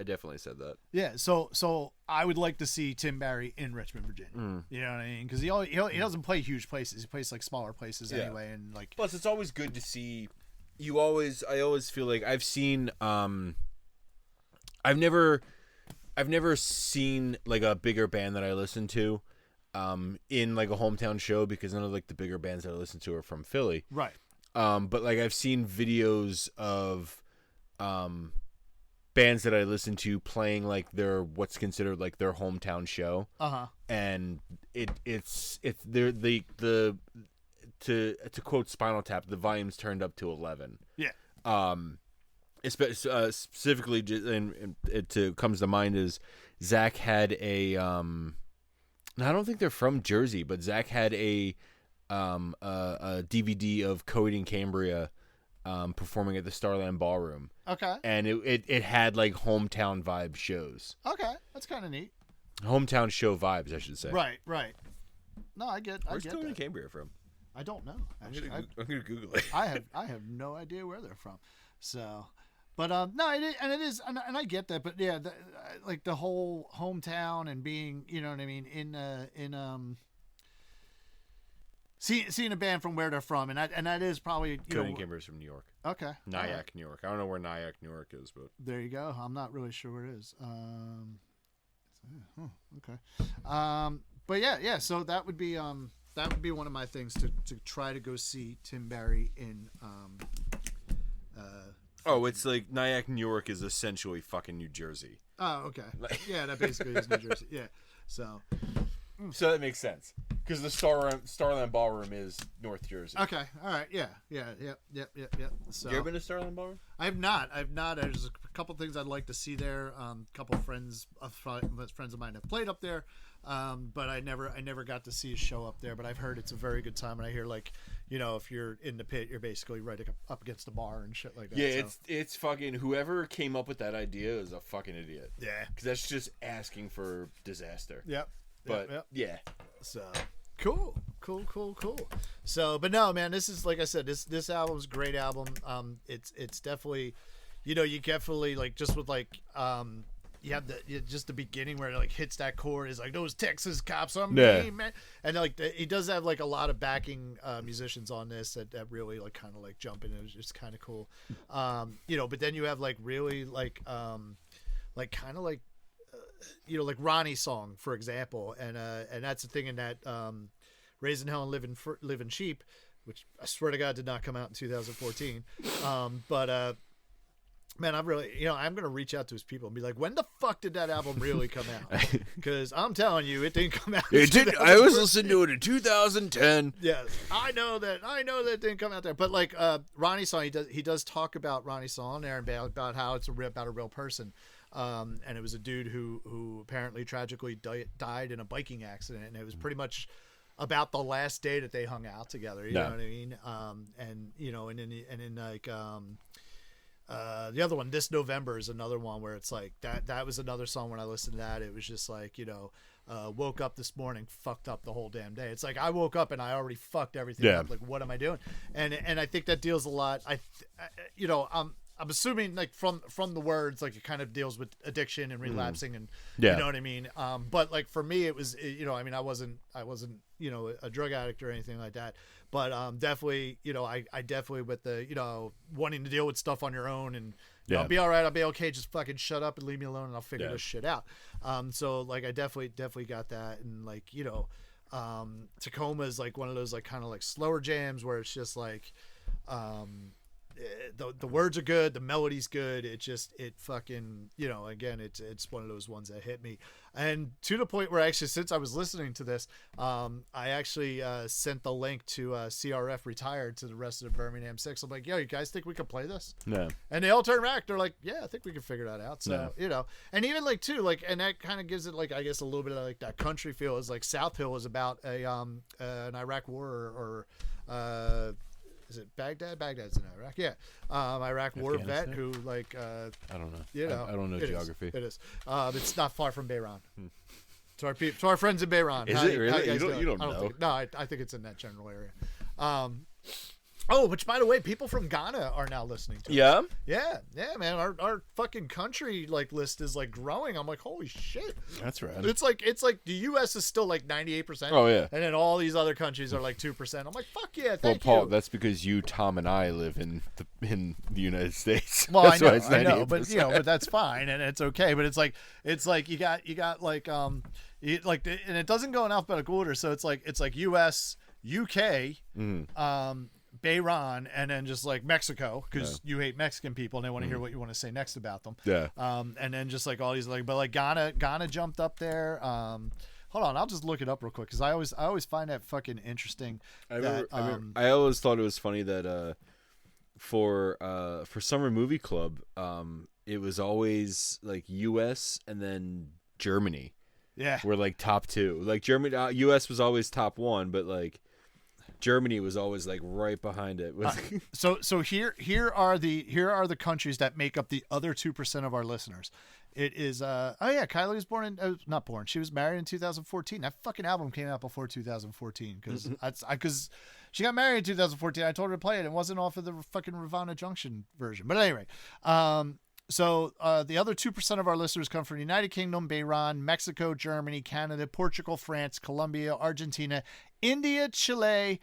definitely said that. Yeah. So I would like to see Tim Barry in Richmond, Virginia. You know what I mean? Because he doesn't play huge places. He plays like smaller places anyway, and like. Plus, it's always good to see. I always feel like I've seen. I've never seen like a bigger band that I listen to in like a hometown show, because none of like the bigger bands that I listen to are from Philly. Right. But like I've seen videos of bands that I listen to playing like what's considered like their hometown show. And it's to quote Spinal Tap, the volume's turned up to 11. Yeah. Specifically, and it comes to mind is Zach had a I don't think they're from Jersey, but Zach had a DVD of Coheed and Cambria performing at the Starland Ballroom. Okay. And it had like hometown vibe shows. Okay, that's kind of neat. Hometown show vibes, I should say. Right. No, I get. Where's I get Coheed that. and Cambria from? I don't know. Actually, I'm gonna Google it. I have no idea where they're from. So, but no, it is, and I get that. But yeah, like the whole hometown and being, you know what I mean, in seeing a band from where they're from, and that is probably Coheed and Cambria's from New York. Okay. Nyack, New York. I don't know where Nyack, New York is, but there you go. I'm not really sure where it is. Okay. But yeah. So that would be one of my things to try to go see Tim Barry in. It's like Nyack, New York is essentially fucking New Jersey. Oh, okay. Yeah, that basically is New Jersey. Yeah. So that makes sense, because the Starland Ballroom is North Jersey. Okay. All right. Yeah. So, you ever been to Starland Ballroom? I have not. There's a couple things I'd like to see there. A couple friends of mine have played up there, but I never got to see a show up there. But I've heard it's a very good time, and I hear like, you know, if you're in the pit, you're basically right up against the bar and shit like that. Yeah, so. It's fucking, whoever came up with that idea is a fucking idiot. Yeah, because that's just asking for disaster. Yep. But yeah. So cool. So, but no, man, this is, like I said, this album's a great album. It's definitely, you know, you definitely like, just with like you have just the beginning where it like hits that chord is like, those Texas cops on me, man. And like he does have like a lot of backing musicians on this that really like kind of like jump in. It was just kind of cool. You know, but then you have like really like kind of like, you know, like Ronnie's song, for example, and that's the thing in that Raising Hell and Living Sheep, which I swear to God did not come out in 2014. But man, I'm really, you know, I'm gonna reach out to his people and be like, when the fuck did that album really come out? Because I'm telling you, it didn't come out. It did. I was listening to it in 2010. Yes, I know that it didn't come out there. But like Ronnie's song, he does talk about Ronnie's song there and about how it's about a real person. And it was a dude who apparently tragically died in a biking accident, and it was pretty much about the last day that they hung out together. You know what I mean? And you know, and in like the other one, This November, is another one where it's like that was another song. When I listened to that, it was just like, you know, woke up this morning, fucked up the whole damn day. It's like I woke up and I already fucked everything up. Like, what am I doing? And I think that deals a lot. I'm assuming like from the words, like it kind of deals with addiction and relapsing and Yeah. you know what I mean. But like for me, it was I mean I wasn't a drug addict or anything like that. But definitely I definitely with the wanting to deal with stuff on your own and I'll be all right, I'll be okay. Just fucking shut up and leave me alone and I'll figure this shit out. So like I definitely got that and like Tacoma is like one of those like kind of like slower jams where it's just like the words are good, the melody's good. It fucking again it's one of those ones that hit me, and to the point where actually since I was listening to this, I actually sent the link to CRF Retired to the rest of the Birmingham Six. I'm like, yo, you guys think we could play this? No. And they all turn back. They're like, yeah, I think we can figure that out. So and even like too like, and that kind of gives it like I guess a little bit of like that country feel. Is like South Hill is about an Iraq war or is it Baghdad? Baghdad's in Iraq. Yeah. Iraq war vet who like I don't know. I don't know geography. It is. It's not far from Bahrain. To our friends in Bahrain. Is it really? You don't know. I think it's in that general area. Oh, which by the way, people from Ghana are now listening to us. Yeah, man. Our fucking country like list is like growing. I'm like, holy shit. That's right. It's like the U.S. is still like 98%. Oh yeah. And then all these other countries are like 2%. I'm like, fuck yeah, thank Paul, you. that's because you, Tom, and I live in the United States. Well, that's I know, but but that's fine and it's okay. But it's like you got like and it doesn't go in alphabetical order, so it's like U.S., UK, Bahrain, and then just like Mexico because you hate Mexican people and they want to hear what you want to say next about them. Yeah. And then just like all these like, but like Ghana jumped up there. Hold on, I'll just look it up real quick because I always find that fucking interesting. I always thought it was funny that for Summer Movie Club, it was always like U.S. and then Germany. Yeah. Were like top two. Like Germany, U.S. was always top one, but like Germany was always like right behind it. So here are the countries that make up the other 2% of our listeners. It is Kylie was born in not born. She was married in 2014. That fucking album came out before 2014 because she got married in 2014. I told her to play it. It wasn't off of the fucking Ravana Junction version. But anyway, so the other 2% of our listeners come from the United Kingdom, Bahrain, Mexico, Germany, Canada, Portugal, France, Colombia, Argentina, India, Chile,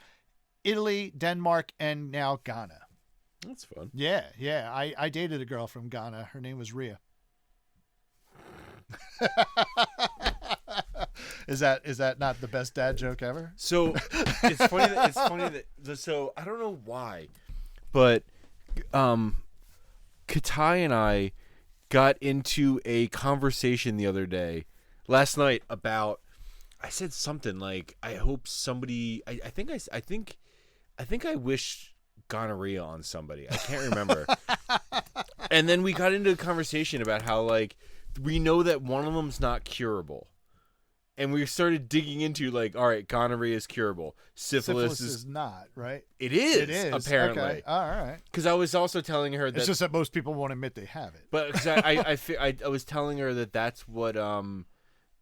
Italy, Denmark, and now Ghana. That's fun. Yeah. I dated a girl from Ghana. Her name was Ria. Is that not the best dad joke ever? So it's funny that so I don't know why, but Katai and I got into a conversation the other day, last night, about. I said something like, I hope somebody. I think I wish gonorrhea on somebody. I can't remember. And then we got into a conversation about how like we know that one of them's not curable. And we started digging into like, all right, gonorrhea is curable. Syphilis is not, right? It is apparently. Okay. All right. Because I was also telling her that it's just that most people won't admit they have it. But cause I was telling her that that's what Al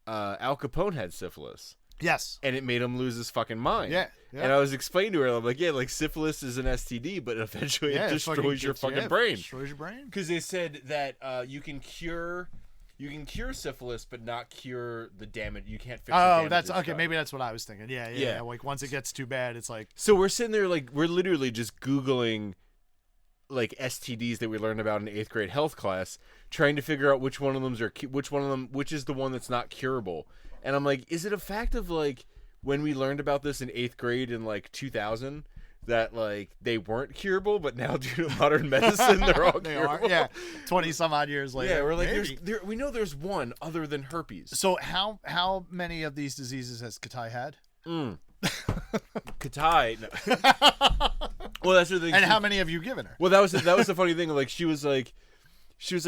Capone had syphilis. Yes. And it made him lose his fucking mind. Yeah. And I was explaining to her, I'm like, yeah, like syphilis is an STD, but eventually it destroys your fucking brain. Destroys your brain. Because they said that you can cure syphilis, but not cure the damage. You can't fix the damage. Oh, that's okay. Maybe that's what I was thinking. Yeah. Like once it gets too bad, it's like. So we're sitting there, like we're literally just Googling, like STDs that we learned about in 8th grade health class, trying to figure out which is the one that's not curable. And I'm like, is it a fact of like when we learned about this in 8th grade in like 2000? That like they weren't curable, but now due to modern medicine, they're all curable. Yeah, 20 some odd years later. Yeah, we're like, we know there's one other than herpes. So how many of these diseases has Katai had? Katai. No. Well, that's the thing. And how many have you given her? Well, that was the funny thing. Like she was like,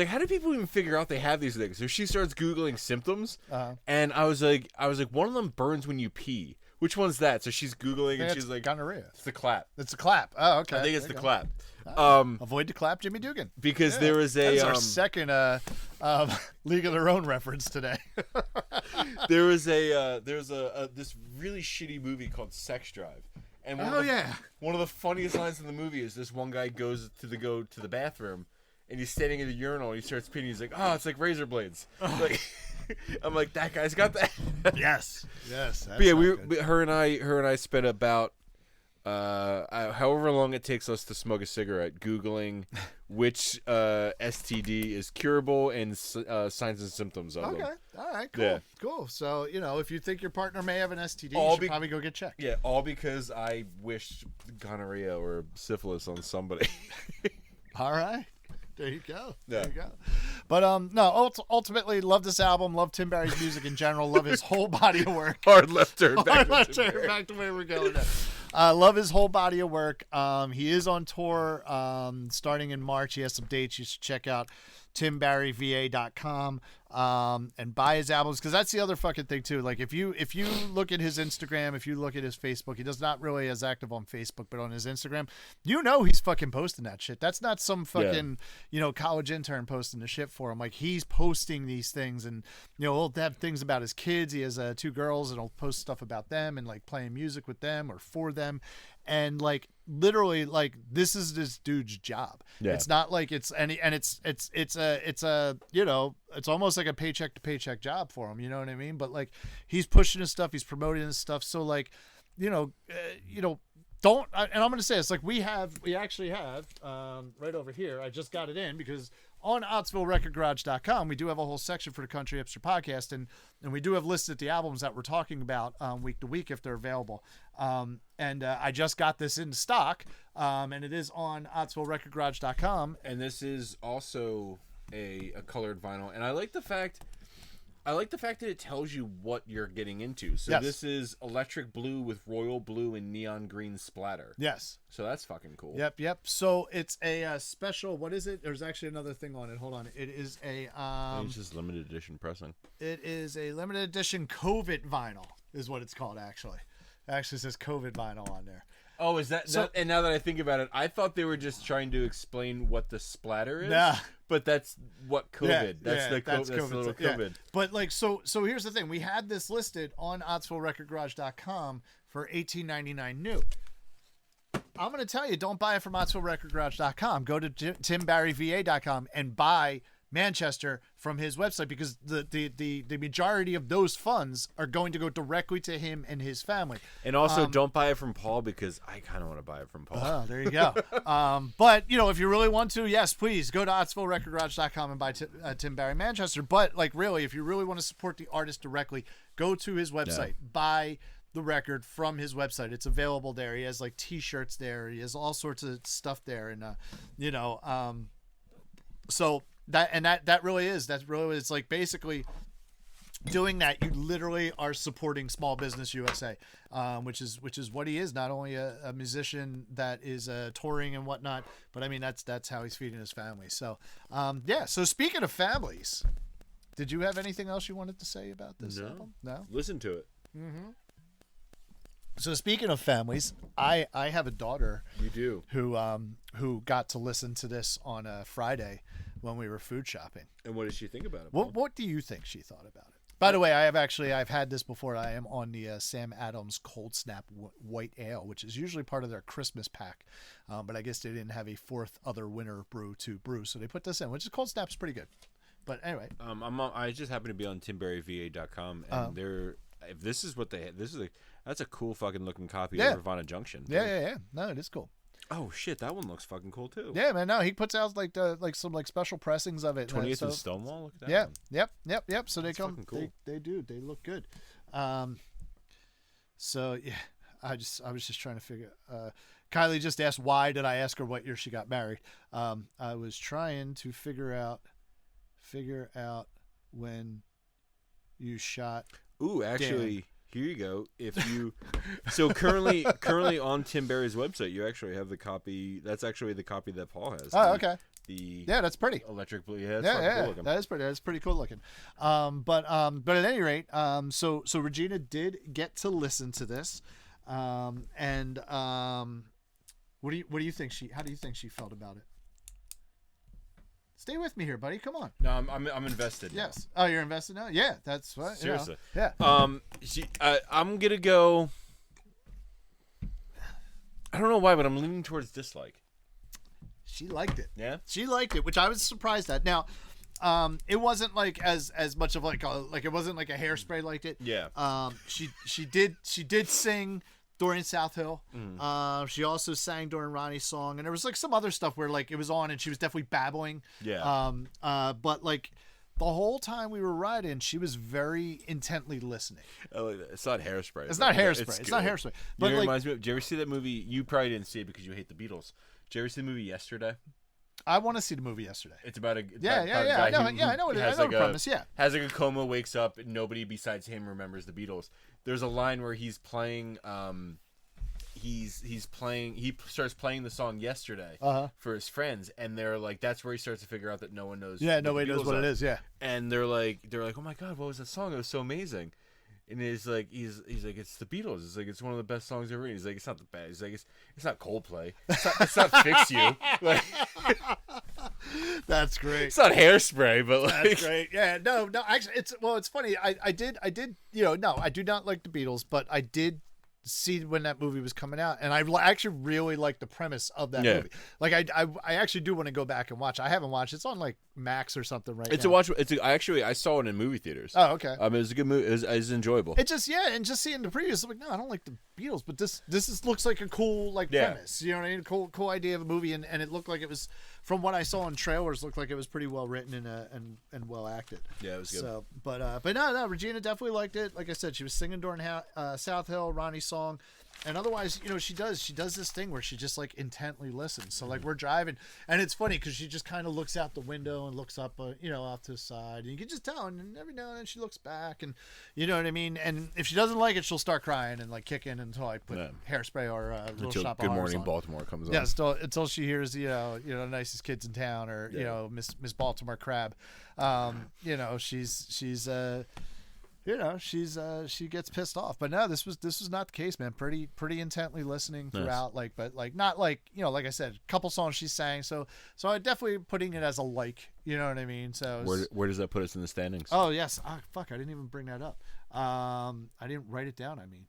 how do people even figure out they have these things? So she starts Googling symptoms, and I was like, one of them burns when you pee. Which one's that? So she's Googling and she's like, gonorrhea. It's the clap. It's the clap. Oh, okay. I think it's the clap. Avoid the clap, Jimmy Dugan. Because there was a that's our second League of Their Own reference today. There was this really shitty movie called Sex Drive. And one of the funniest lines in the movie is this one guy goes to the bathroom, and he's standing in the urinal and he starts peeing. He's like, oh, it's like razor blades. Like, I'm like, that guy's got that. Yes. That's but yeah, not good. her and I spent about however long it takes us to smoke a cigarette Googling which STD is curable and signs and symptoms of them. Okay. All right. Cool. Yeah. Cool. So, if you think your partner may have an STD, All you should probably go get checked. Yeah, all because I wished gonorrhea or syphilis on somebody. All right. There you go. Yeah. There you go. But no, ultimately, love this album. Love Tim Barry's music in general. Love his whole body of work. Hard left turn back. Back to where we're going now. Love his whole body of work. He is on tour starting in March. He has some dates. You should check out timbarryva.com and buy his albums, because that's the other fucking thing too. Like if you look at his Instagram, if you look at his Facebook, he does not really as active on Facebook, but on his Instagram, he's fucking posting that shit. That's not some fucking college intern posting the shit for him. Like he's posting these things, and he'll have things about his kids. He has 2 girls, and he'll post stuff about them and like playing music with them or for them. And like literally, like this is this dude's job. Yeah. It's not like it's it's almost like a paycheck to paycheck job for him. You know what I mean? But like he's pushing his stuff, he's promoting his stuff. So like, don't. And I'm gonna say it's like we actually have right over here. I just got it in because on OttsvilleRecordGarage.com we do have a whole section for the Country Hipster Podcast, and we do have listed the albums that we're talking about week to week if they're available. And I just got this in stock, and it is on OttsvilleRecordGarage.com. And this is also a colored vinyl, and I like the fact that it tells you what you're getting into. So Yes. This is electric blue with royal blue and neon green splatter. Yes. So that's fucking cool. Yep. So it's a special. What is it? There's actually another thing on it. Hold on. It is a It's just limited edition pressing. It is a limited edition COVID vinyl, is what it's called. Actually, it actually says COVID vinyl on there. Oh, is that, So- that? And now that I think about it, I thought they were just trying to explain what the splatter is. Nah. But that's what COVID. Yeah, that's the that's that's the little Yeah. COVID. But like, so here's the thing: we had this listed on OttsvilleRecordGarage.com for $18.99 new. I'm going to tell you, don't buy it from OttsvilleRecordGarage.com. Go to timbarryva.com and buy Manchester from his website, because the majority of those funds are going to go directly to him and his family. And also, don't buy it from Paul, because I kind of want to buy it from Paul. Oh, there you go. But if you really want to, yes, please go to OttsvilleRecordGarage.com and buy Tim Barry Manchester. But like, really, if you really want to support the artist directly, go to his website, buy the record from his website. It's available there. He has like T-shirts there. He has all sorts of stuff there, and so that really is it's like basically doing that. You literally are supporting Small Business USA, which is what he is. Not only a musician that is touring and whatnot, but I mean that's how he's feeding his family. So So speaking of families, did you have anything else you wanted to say about this album? No. Listen to it. So speaking of families, I have a daughter. You do. Who got to listen to this on a Friday when we were food shopping. And what did she think about it, Paul? What do you think she thought about it? By the way, I've had this before. I am on the Sam Adams Cold Snap White Ale, which is usually part of their Christmas pack, but I guess they didn't have a fourth other winter brew to brew, so they put this in, which is Cold Snap's pretty good. But anyway, I just happen to be on timberryva.com, and if this is what that's a cool fucking looking copy of Nirvana Junction. Yeah. No, it is cool. Oh shit, that one looks fucking cool too. Yeah, man. No, he puts out like some special pressings of it. 20th and Stonewall. Look at that. Yeah. One. Yep. So That's they come. fucking cool. They do. They look good. So yeah, I was just trying to figure. Kylie just asked, why did I ask her what year she got married? I was trying to figure out when you shot. Ooh, actually. Dan. Here you go. If you so currently on Tim Barry's website, you actually have the copy. That's actually the copy that Paul has. Okay. The that's pretty. Electric blue. Yeah, cool looking. That's pretty cool looking. But at any rate, so Regina did get to listen to this, and what do you think how do you think she felt about it? Stay with me here, buddy. Come on. No, I'm invested. Yes. Oh, you're invested now? Yeah, that's what. Seriously. Yeah. I'm gonna go. I don't know why, but I'm leaning towards dislike. she liked it. Yeah? She liked it, which I was surprised at. Now, it wasn't like as much of like it wasn't like a Hairspray liked it. Yeah. She did sing during South Hill. She also sang during Ronnie's song, and there was like some other stuff where like it was on and she was definitely babbling. Yeah. But like the whole time we were riding, she was very intently listening. Oh, it's not Hairspray. It's not Hairspray. It's not Hairspray. But It like, reminds me of, did you ever see that movie? You probably didn't see it because you hate the Beatles. Did you ever see the movie Yesterday? I want to see the movie Yesterday. It's about a I guy know. who I know. has I know like the premise. Yeah. has like a coma, wakes up, and nobody besides him remembers the Beatles. There's a line where he's playing. He's playing. He starts playing the song Yesterday for his friends, and they're like, that's where he starts to figure out that no one knows. Yeah, nobody knows what it is. Yeah. And they're like, oh my god, what was that song? It was so amazing. And he's like, it's the Beatles. It's like it's one of the best songs ever. He's like, it's not the best. He's like, it's not Coldplay. It's not Fix You. Like, That's great. it's not Hairspray, but like, That's great. Yeah, no. Actually, it's funny. I did. No, I do not like the Beatles, but I did see when that movie was coming out, and I actually really like the premise of that movie. Like I actually do want to go back and watch. I haven't watched. It's on like Max or something right it's now. a watch. I saw it in movie theaters. Oh, okay. It was a good movie. It was enjoyable. It just and just seeing the previews, I'm like, no, I don't like the Beatles, but this looks like a cool premise. You know what I mean? Cool idea of a movie, and it looked like it was, from what I saw in trailers, looked like it was pretty well written and well acted. Yeah, it was good. So, but no, Regina definitely liked it. Like I said, she was singing during South Hill, Ronnie's song. And otherwise, she does this thing where she just like intently listens. So like we're driving, and it's funny because she just kind of looks out the window and looks up, off to the side, and you can just tell. And every now and then she looks back, and you know what I mean. And if she doesn't like it, she'll start crying and like kick in until I put Hairspray or Little Until Shop of Good Horrors Morning on. Baltimore comes on. Yeah, until she hears the nicest kids in town or Miss Baltimore Crab. She gets pissed off, but no, this was not the case, man. Pretty intently listening throughout, nice. but not like I said, a couple songs she sang, so I definitely putting it as a like, you know what I mean. So where does that put us in the standings? Oh yes, fuck, I didn't even bring that up. I didn't write it down. I mean,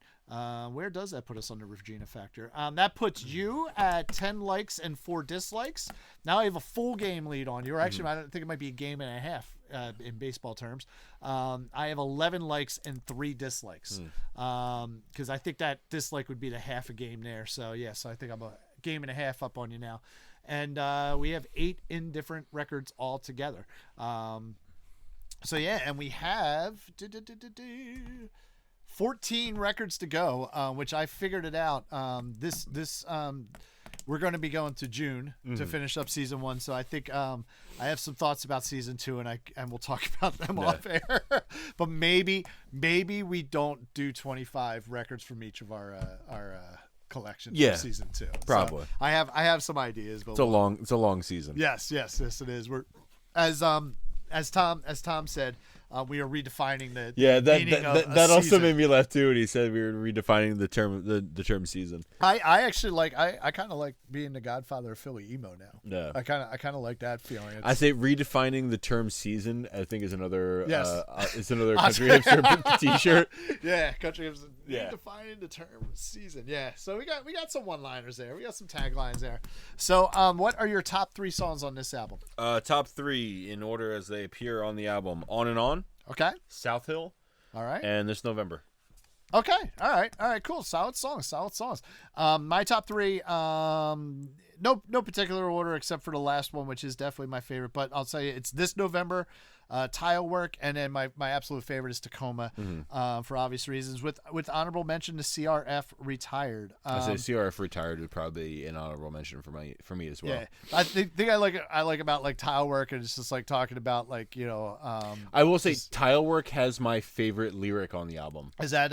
where does that put us on the Regina factor? That puts you at 10 likes and 4 dislikes. Now I have a full game lead on you. Or actually, I don't think it might be a game and a half in baseball terms. I have 11 likes and 3 dislikes. Because I think that dislike would be the half a game there. So so I think I'm a game and a half up on you now. And we have 8 indifferent records altogether. And we have 14 records to go, which I figured it out. We're going to be going to June to finish up season 1, so I think I have some thoughts about season 2, and we'll talk about them off air. But maybe we don't do 25 records from each of our collections for season 2. Probably. So I have some ideas, but it's a long season. Yes, it is. We're as Tom said, we are redefining the meaning of that also season. made me laugh too. And he said we were redefining the term season. I actually like I kind of like being the Godfather of Philly emo now. Yeah, I kind of like that feeling. I say redefining the term season. I think is another Yes. country hipster T-shirt. Yeah, country hipster. Redefining the term season. Yeah, so we got some one-liners there. We got some taglines there. So what are your top 3 songs on this album? Top 3 in order as they appear on the album: On and On. Okay. South Hill. All right. And This November. Okay. All right. Cool. Solid songs. My top 3, no particular order except for the last one, which is definitely my favorite. But I'll tell you, it's This November, Tile Work, and then my absolute favorite is Tacoma, for obvious reasons. With honorable mention to CRF Retired. I say CRF Retired would probably be an honorable mention for me as well. Yeah, I think I like about like Tile Work, and it's just like talking about like I will say Tile Work has my favorite lyric on the album. Is that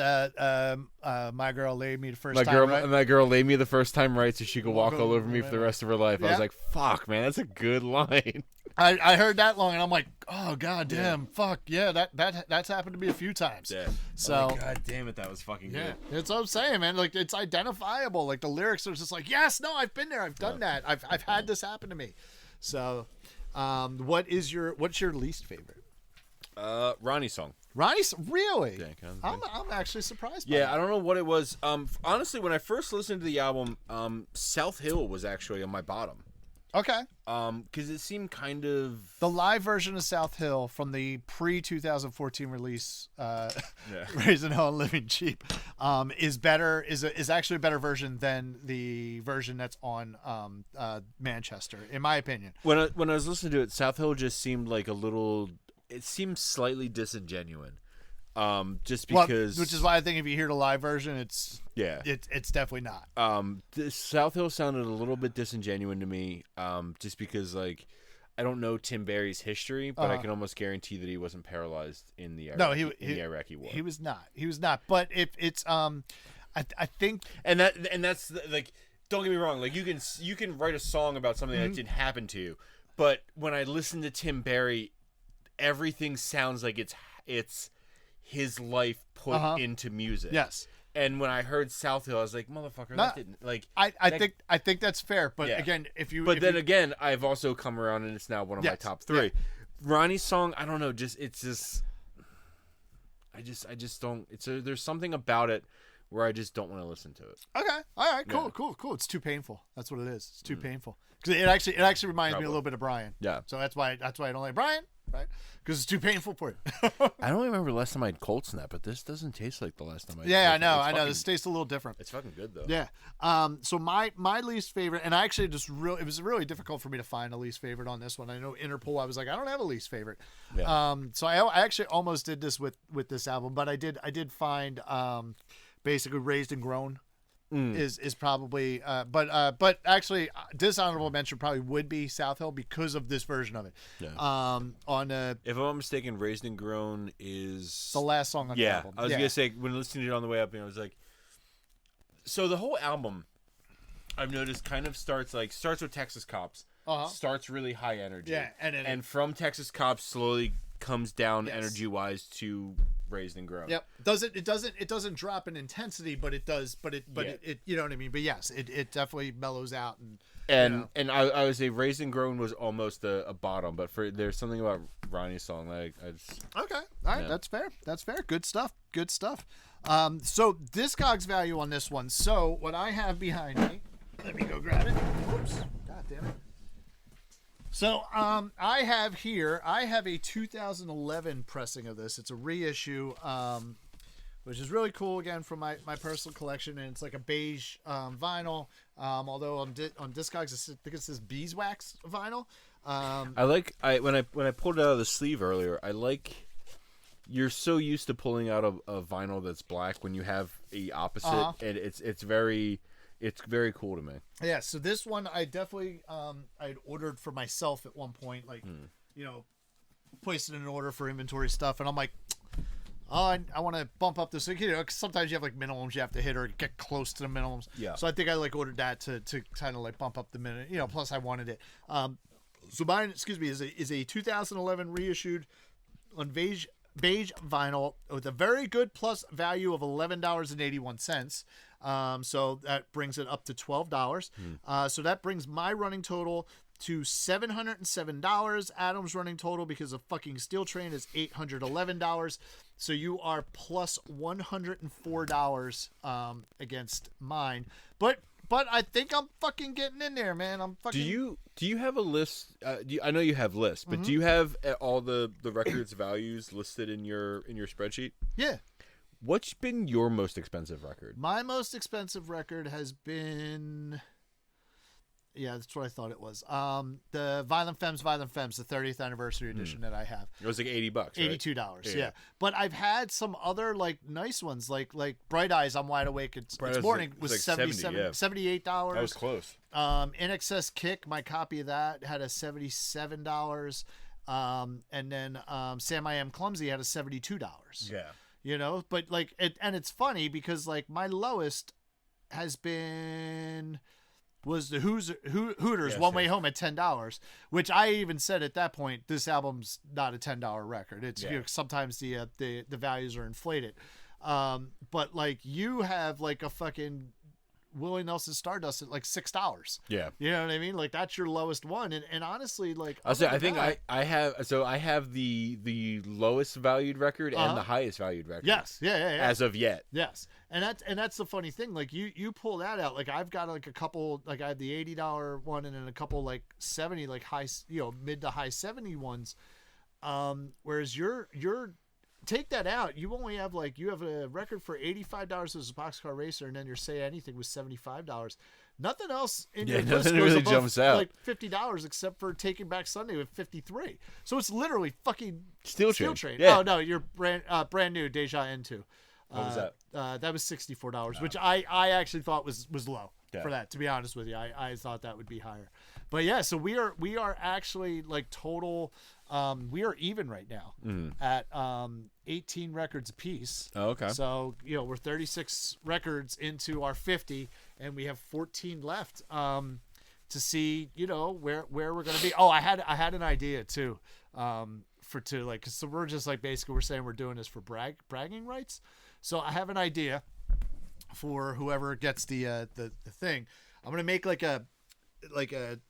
my girl laid me the first time right? My girl laid me the first time right, so she could walk all over me for the rest of her life. I was like, fuck, man, that's a good line. I heard that long, and I'm like, oh god damn, fuck yeah, that's happened to me a few times. Yeah. So god damn it, that was fucking good. That's what I'm saying, man. Like it's identifiable. Like the lyrics are just like, yes, no, I've been there, I've done that, I've had this happen to me. So, what's your least favorite? Ronnie's song. Ronnie's really? Yeah, kind of I'm actually surprised. By I don't know what it was. Honestly, when I first listened to the album, South Hill was actually on my bottom. Okay. Because it seemed kind of The live version of South Hill from the pre-2014 release, yeah. Raising Hell and Living Cheap, is better. Is actually a better version than the version that's on Manchester, in my opinion. When I was listening to it, South Hill just seemed like a little. It seemed slightly disingenuous. Just because, which is why I think if you hear the live version, it's definitely not. The South Hill sounded a little bit disingenuous to me. Just because like I don't know Tim Barry's history, but I can almost guarantee that he wasn't paralyzed in the Iraqi war. He was not. He was not. But if it's I think that's like, don't get me wrong. Like you can write a song about something that didn't happen to you, but when I listen to Tim Barry, everything sounds like it's his life put into music. Yes. And when I heard South Hill, I was like, "Motherfucker, that didn't like." I think that's fair, but again, again, I've also come around, and it's now one of my top 3. Yeah. Ronnie's song, I don't know, I just don't. There's something about it where I just don't want to listen to it. Okay, all right, cool. It's too painful. That's what it is. It's too painful because it actually reminds me a little bit of Brian. Yeah. So that's why I don't like Brian. Right, because it's too painful for you. I don't remember the last time I had cold snap, but this doesn't taste like the last time I had. Yeah, I know. This tastes a little different. It's fucking good though. Yeah. So my least favorite, and I actually it was really difficult for me to find a least favorite on this one. I know Interpol. I was like, I don't have a least favorite. Yeah. So I actually almost did this with this album, but I did find basically Raised and Grown. Is probably but actually dishonorable mention probably would be South Hill because of this version of it. Yeah. On if I'm not mistaken, Raised and Grown is the last song on the album. I was gonna say when listening to it on the way up, I was like, so the whole album I've noticed kind of starts with Texas Cops, starts really high energy, and from Texas Cops slowly comes down energy wise to Raised and Grown. Yep. It doesn't drop in intensity, but it does. But it you know what I mean. But yes, it definitely mellows out and I would say Raised and Grown was almost a bottom, but there's something about Ronnie's song like I just okay. All right, that's fair. That's fair. Good stuff. So Discogs value on this one. So what I have behind me, let me go grab it. Oops. God damn it. So I have a 2011 pressing of this. It's a reissue, which is really cool again from my personal collection, and it's like a beige vinyl. Although on Discogs, I think it says beeswax vinyl. When I pulled it out of the sleeve earlier, you're so used to pulling out a vinyl that's black when you have a opposite, and it's very cool to me. Yeah, so this one I definitely I'd ordered for myself at one point, like placed it in an order for inventory stuff, and I'm like, I want to bump up this. Like, 'cause sometimes you have like minimums you have to hit or get close to the minimums. Yeah. So I think I ordered that to kind of bump up the minute. Plus I wanted it. So mine, is a 2011 reissued on beige vinyl with a very good plus value of $11.81. So that brings it up to $12. So that brings my running total to $707. Adam's running total because of fucking Steel Train is $811. So you are plus $104 against mine. But I think I'm fucking getting in there, man. I'm fucking. Do you have a list? I know you have lists, but do you have all the records values listed in your spreadsheet? Yeah. What's been your most expensive record? My most expensive record has been. Yeah, that's what I thought it was. The Violent Femmes, the 30th anniversary edition that I have. It was like $80, right? $82, yeah. But I've had some other nice ones, like Bright Eyes, I'm Wide Awake. It's morning was like $78. That was close. In Excess Kick, my copy of that had a $77. And then Sam I Am Clumsy had a $72. Yeah. But and it's funny because my lowest has been. Was the Hooters One Way Home at $10, which I even said at that point, this album's not a $10 record. It's sometimes the values are inflated. But you have a fucking Willie Nelson Stardust at like $6. Yeah. You know what I mean? Like that's your lowest one. And honestly, like I'll say, other I than think that- I have the lowest valued record and the highest valued record. Yes. Yeah. As of yet. Yes. And that's the funny thing. Like you pull that out. Like I've got like a couple, like I have the $80 one and then a couple like 70, like high, mid to high 70 ones. Whereas you're take that out, you only have you have a record for $85 as a boxcar racer, and then your Say Anything was $75. Nothing else in your list nothing goes really above, jumps out. like $50 except for Taking Back Sunday with 53. So it's literally fucking Steel Train. Yeah. Yeah. Oh no, you're brand new Deja N2. What was that? That was $64, which I actually thought was low for that. To be honest with you, I thought that would be higher. But yeah, so we are actually like total. We are even right now at 18 records apiece. Oh, okay. So we're 36 records into our 50, and we have 14 left to see where we're gonna be. Oh, I had an idea too. So we're just like basically we're saying we're doing this for bragging rights. So I have an idea for whoever gets the thing. I'm gonna make like a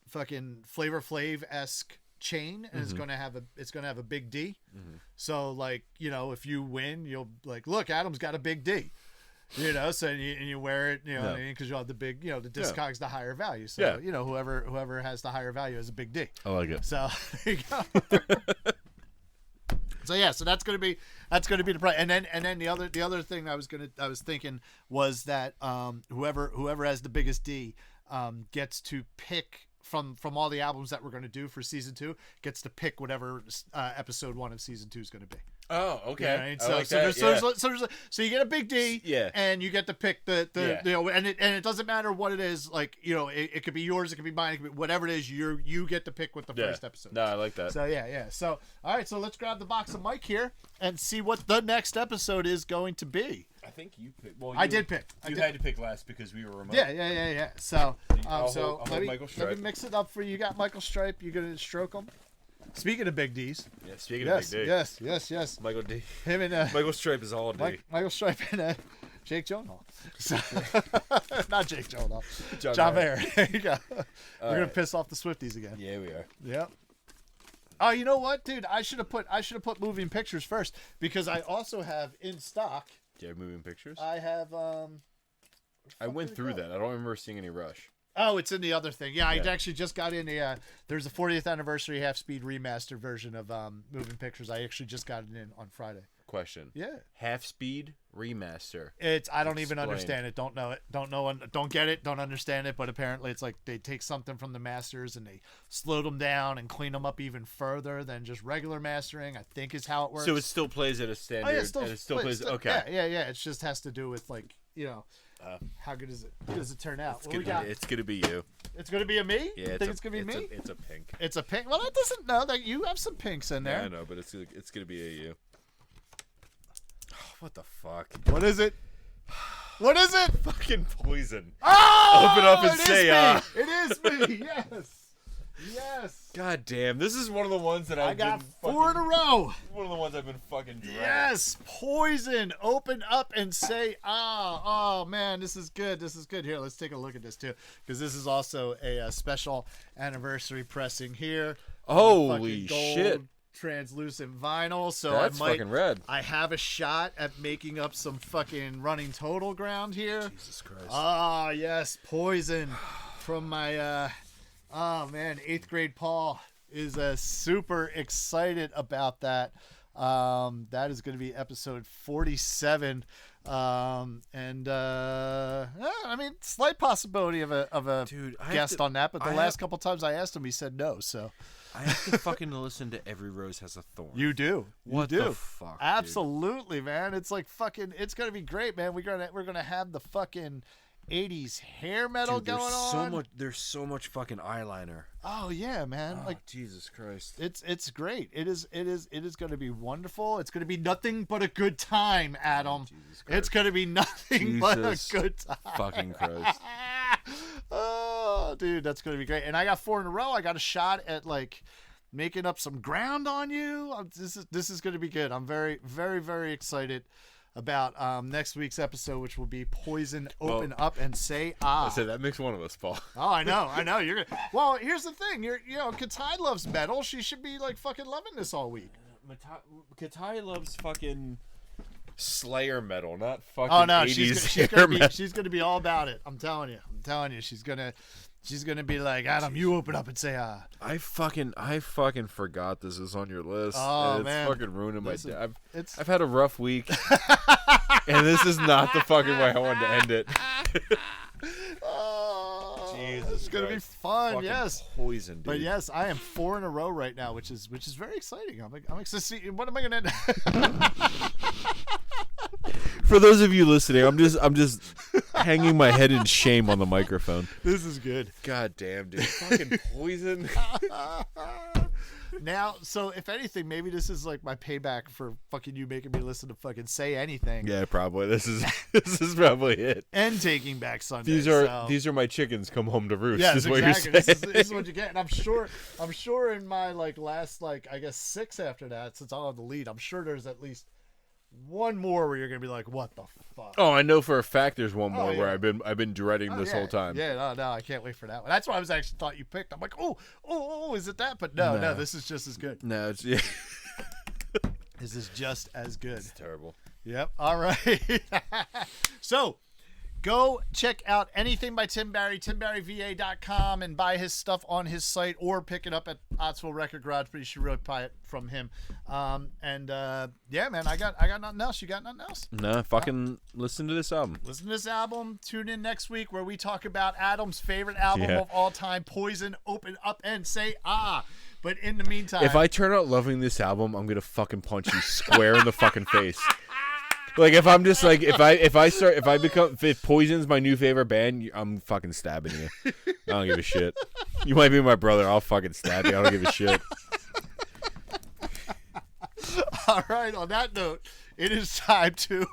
fucking Flavor Flav-esque chain, and it's gonna have a big D. So if you win, you'll look, Adam's got a big D. So and you wear it, what I mean, because you'll have the big, the Discog's the higher value. So whoever has the higher value has a big D. I like it. So there you go. So yeah, so that's gonna be the price, and then the other thing I was thinking was that whoever has the biggest D gets to pick from all the albums that we're going to do for season 2, gets to pick whatever episode 1 of season 2 is going to be. Oh, okay. You know what I mean? I like that, So you get a big D, Yeah. and you get to pick the and it doesn't matter what it is. It could be yours, it could be mine, it could be whatever it is. You get to pick what the first episode. No, I like that. So yeah. So all right, so let's grab the box of Mike here and see what the next episode is going to be. I think you picked. Well, I did pick. You had to pick last because we were remote. Yeah. So I'll hold let Michael me Stripe. mix it up for you. You got Michael Stripe. You gonna stroke him? Speaking of big D's. Yeah, speaking of Big D. Yes. Michael D. Him and Michael Stripe is all D. Michael Stripe and Jake Gyllenhaal. So, not Jake Gyllenhaal. John Mayer. There you go. We're gonna right. piss off the Swifties again. Yeah, we are. Yep. Oh, you know what, dude? I should have put moving pictures first, because I also have in stock. Do you have moving pictures? I have I went through that. I don't remember seeing any rush. Oh, it's in the other thing. Yeah, I actually just got in the. There's a 40th anniversary half speed remastered version of Moving Pictures. I actually just got it in on Friday. Question. Yeah. Half speed remaster. I don't even Explain. understand it. Don't know it. Don't get it. Don't understand it. But apparently, it's like they take something from the masters and they slow them down and clean them up even further than just regular mastering. I think is how it works. So it still plays at a standard. Oh, yeah, and it still plays. Okay. Yeah. It just has to do with how good is it? How does it turn out? It's gonna be you. It's gonna be a me. Yeah. You think it's gonna be me? It's a pink. It's a pink. Well, that doesn't know that you have some pinks in there. Yeah, I know, but it's gonna be a you. What the fuck? What is it? What is it? Fucking poison. Oh! Open up and it is say, me. It is me. Yes. God damn, this is one of the ones that I got 4 in a row. One of the ones I've been fucking dreading. Yes, Poison. Open up and say, oh man, this is good. This is good. Here, let's take a look at this too, because this is also a special anniversary pressing here. Holy Gold shit. Translucent vinyl. So That's I might, fucking red. I have a shot at making up some fucking running total ground here. Jesus Christ. Ah, yes, Poison from my oh man, 8th grade Paul is super excited about that. That is going to be episode 47. I mean, slight possibility of a guest on that, but the last couple times I asked him, he said no. So I have to fucking listen to Every Rose Has a Thorn. you do. What you do. the fuck? Absolutely, man. It's like fucking. It's gonna be great, man. We're gonna have the fucking 80s hair metal going on. There's so much fucking eyeliner. Oh yeah, man. Like Jesus Christ. It's great. It is going to be wonderful. It's going to be nothing but a good time, Adam. It's going to be nothing but a good time. Fucking Christ. Oh, dude, that's going to be great. And I got 4 in a row. I got a shot at like making up some ground on you. This is going to be good. I'm very, very, very excited about next week's episode, which will be Poison, Open Up, and Say Ah. I said that makes one of us, Paul. Oh, I know. You're gonna. Well, here's the thing. Katai loves metal. She should be like fucking loving this all week. Katai loves fucking Slayer metal, not fucking. Oh no, 80s she's gonna be all about it. I'm telling you, she's gonna be like, Adam, you open up and say ah. I fucking forgot this is on your list. Oh, it's man. fucking ruining my day. It's I've had a rough week, and this is not the fucking way I wanted to end it. Oh, Jesus, it's gonna be Christ. fun. Fucking Yes. poison, dude. But yes, I am 4 in a row right now, which is very exciting. I'm excited. See, what am I gonna? For those of you listening, I'm just hanging my head in shame on the microphone. This is good. God damn, dude. Fucking poison. Now, so if anything, maybe this is like my payback for fucking you making me listen to fucking Say Anything. Yeah, probably. This is probably it. And Taking Back Sunday. These are my chickens come home to roost. Yes, is what exactly. You're saying. This is what you get. And I'm sure in my last I guess 6 after that, since I'll have the lead, I'm sure there's at least one more where you're gonna be like, what the fuck? Oh, I know for a fact there's one more yeah. where I've been dreading this whole time. Yeah, no, I can't wait for that one. That's why I was actually thought you picked. I'm like, oh, is it that? But no, this is just as good. No, it's This is just as good. It's terrible. Yep. All right. So, go check out anything by Tim Barry, timbarryva.com, and buy his stuff on his site or pick it up at Ottsville Record Garage, but you should really buy it from him. Yeah, man, I got nothing else. You got nothing else? No, fucking listen to this album. Listen to this album. Tune in next week where we talk about Adam's favorite album of all time, Poison, Open Up and Say Ah. But in the meantime, If I turn out loving this album, I'm gonna fucking punch you square in the fucking face. Like if I'm just like if Poison's my new favorite band, I'm fucking stabbing you. I don't give a shit. You might be my brother. I'll fucking stab you. I don't give a shit. all right, on that note, it is time to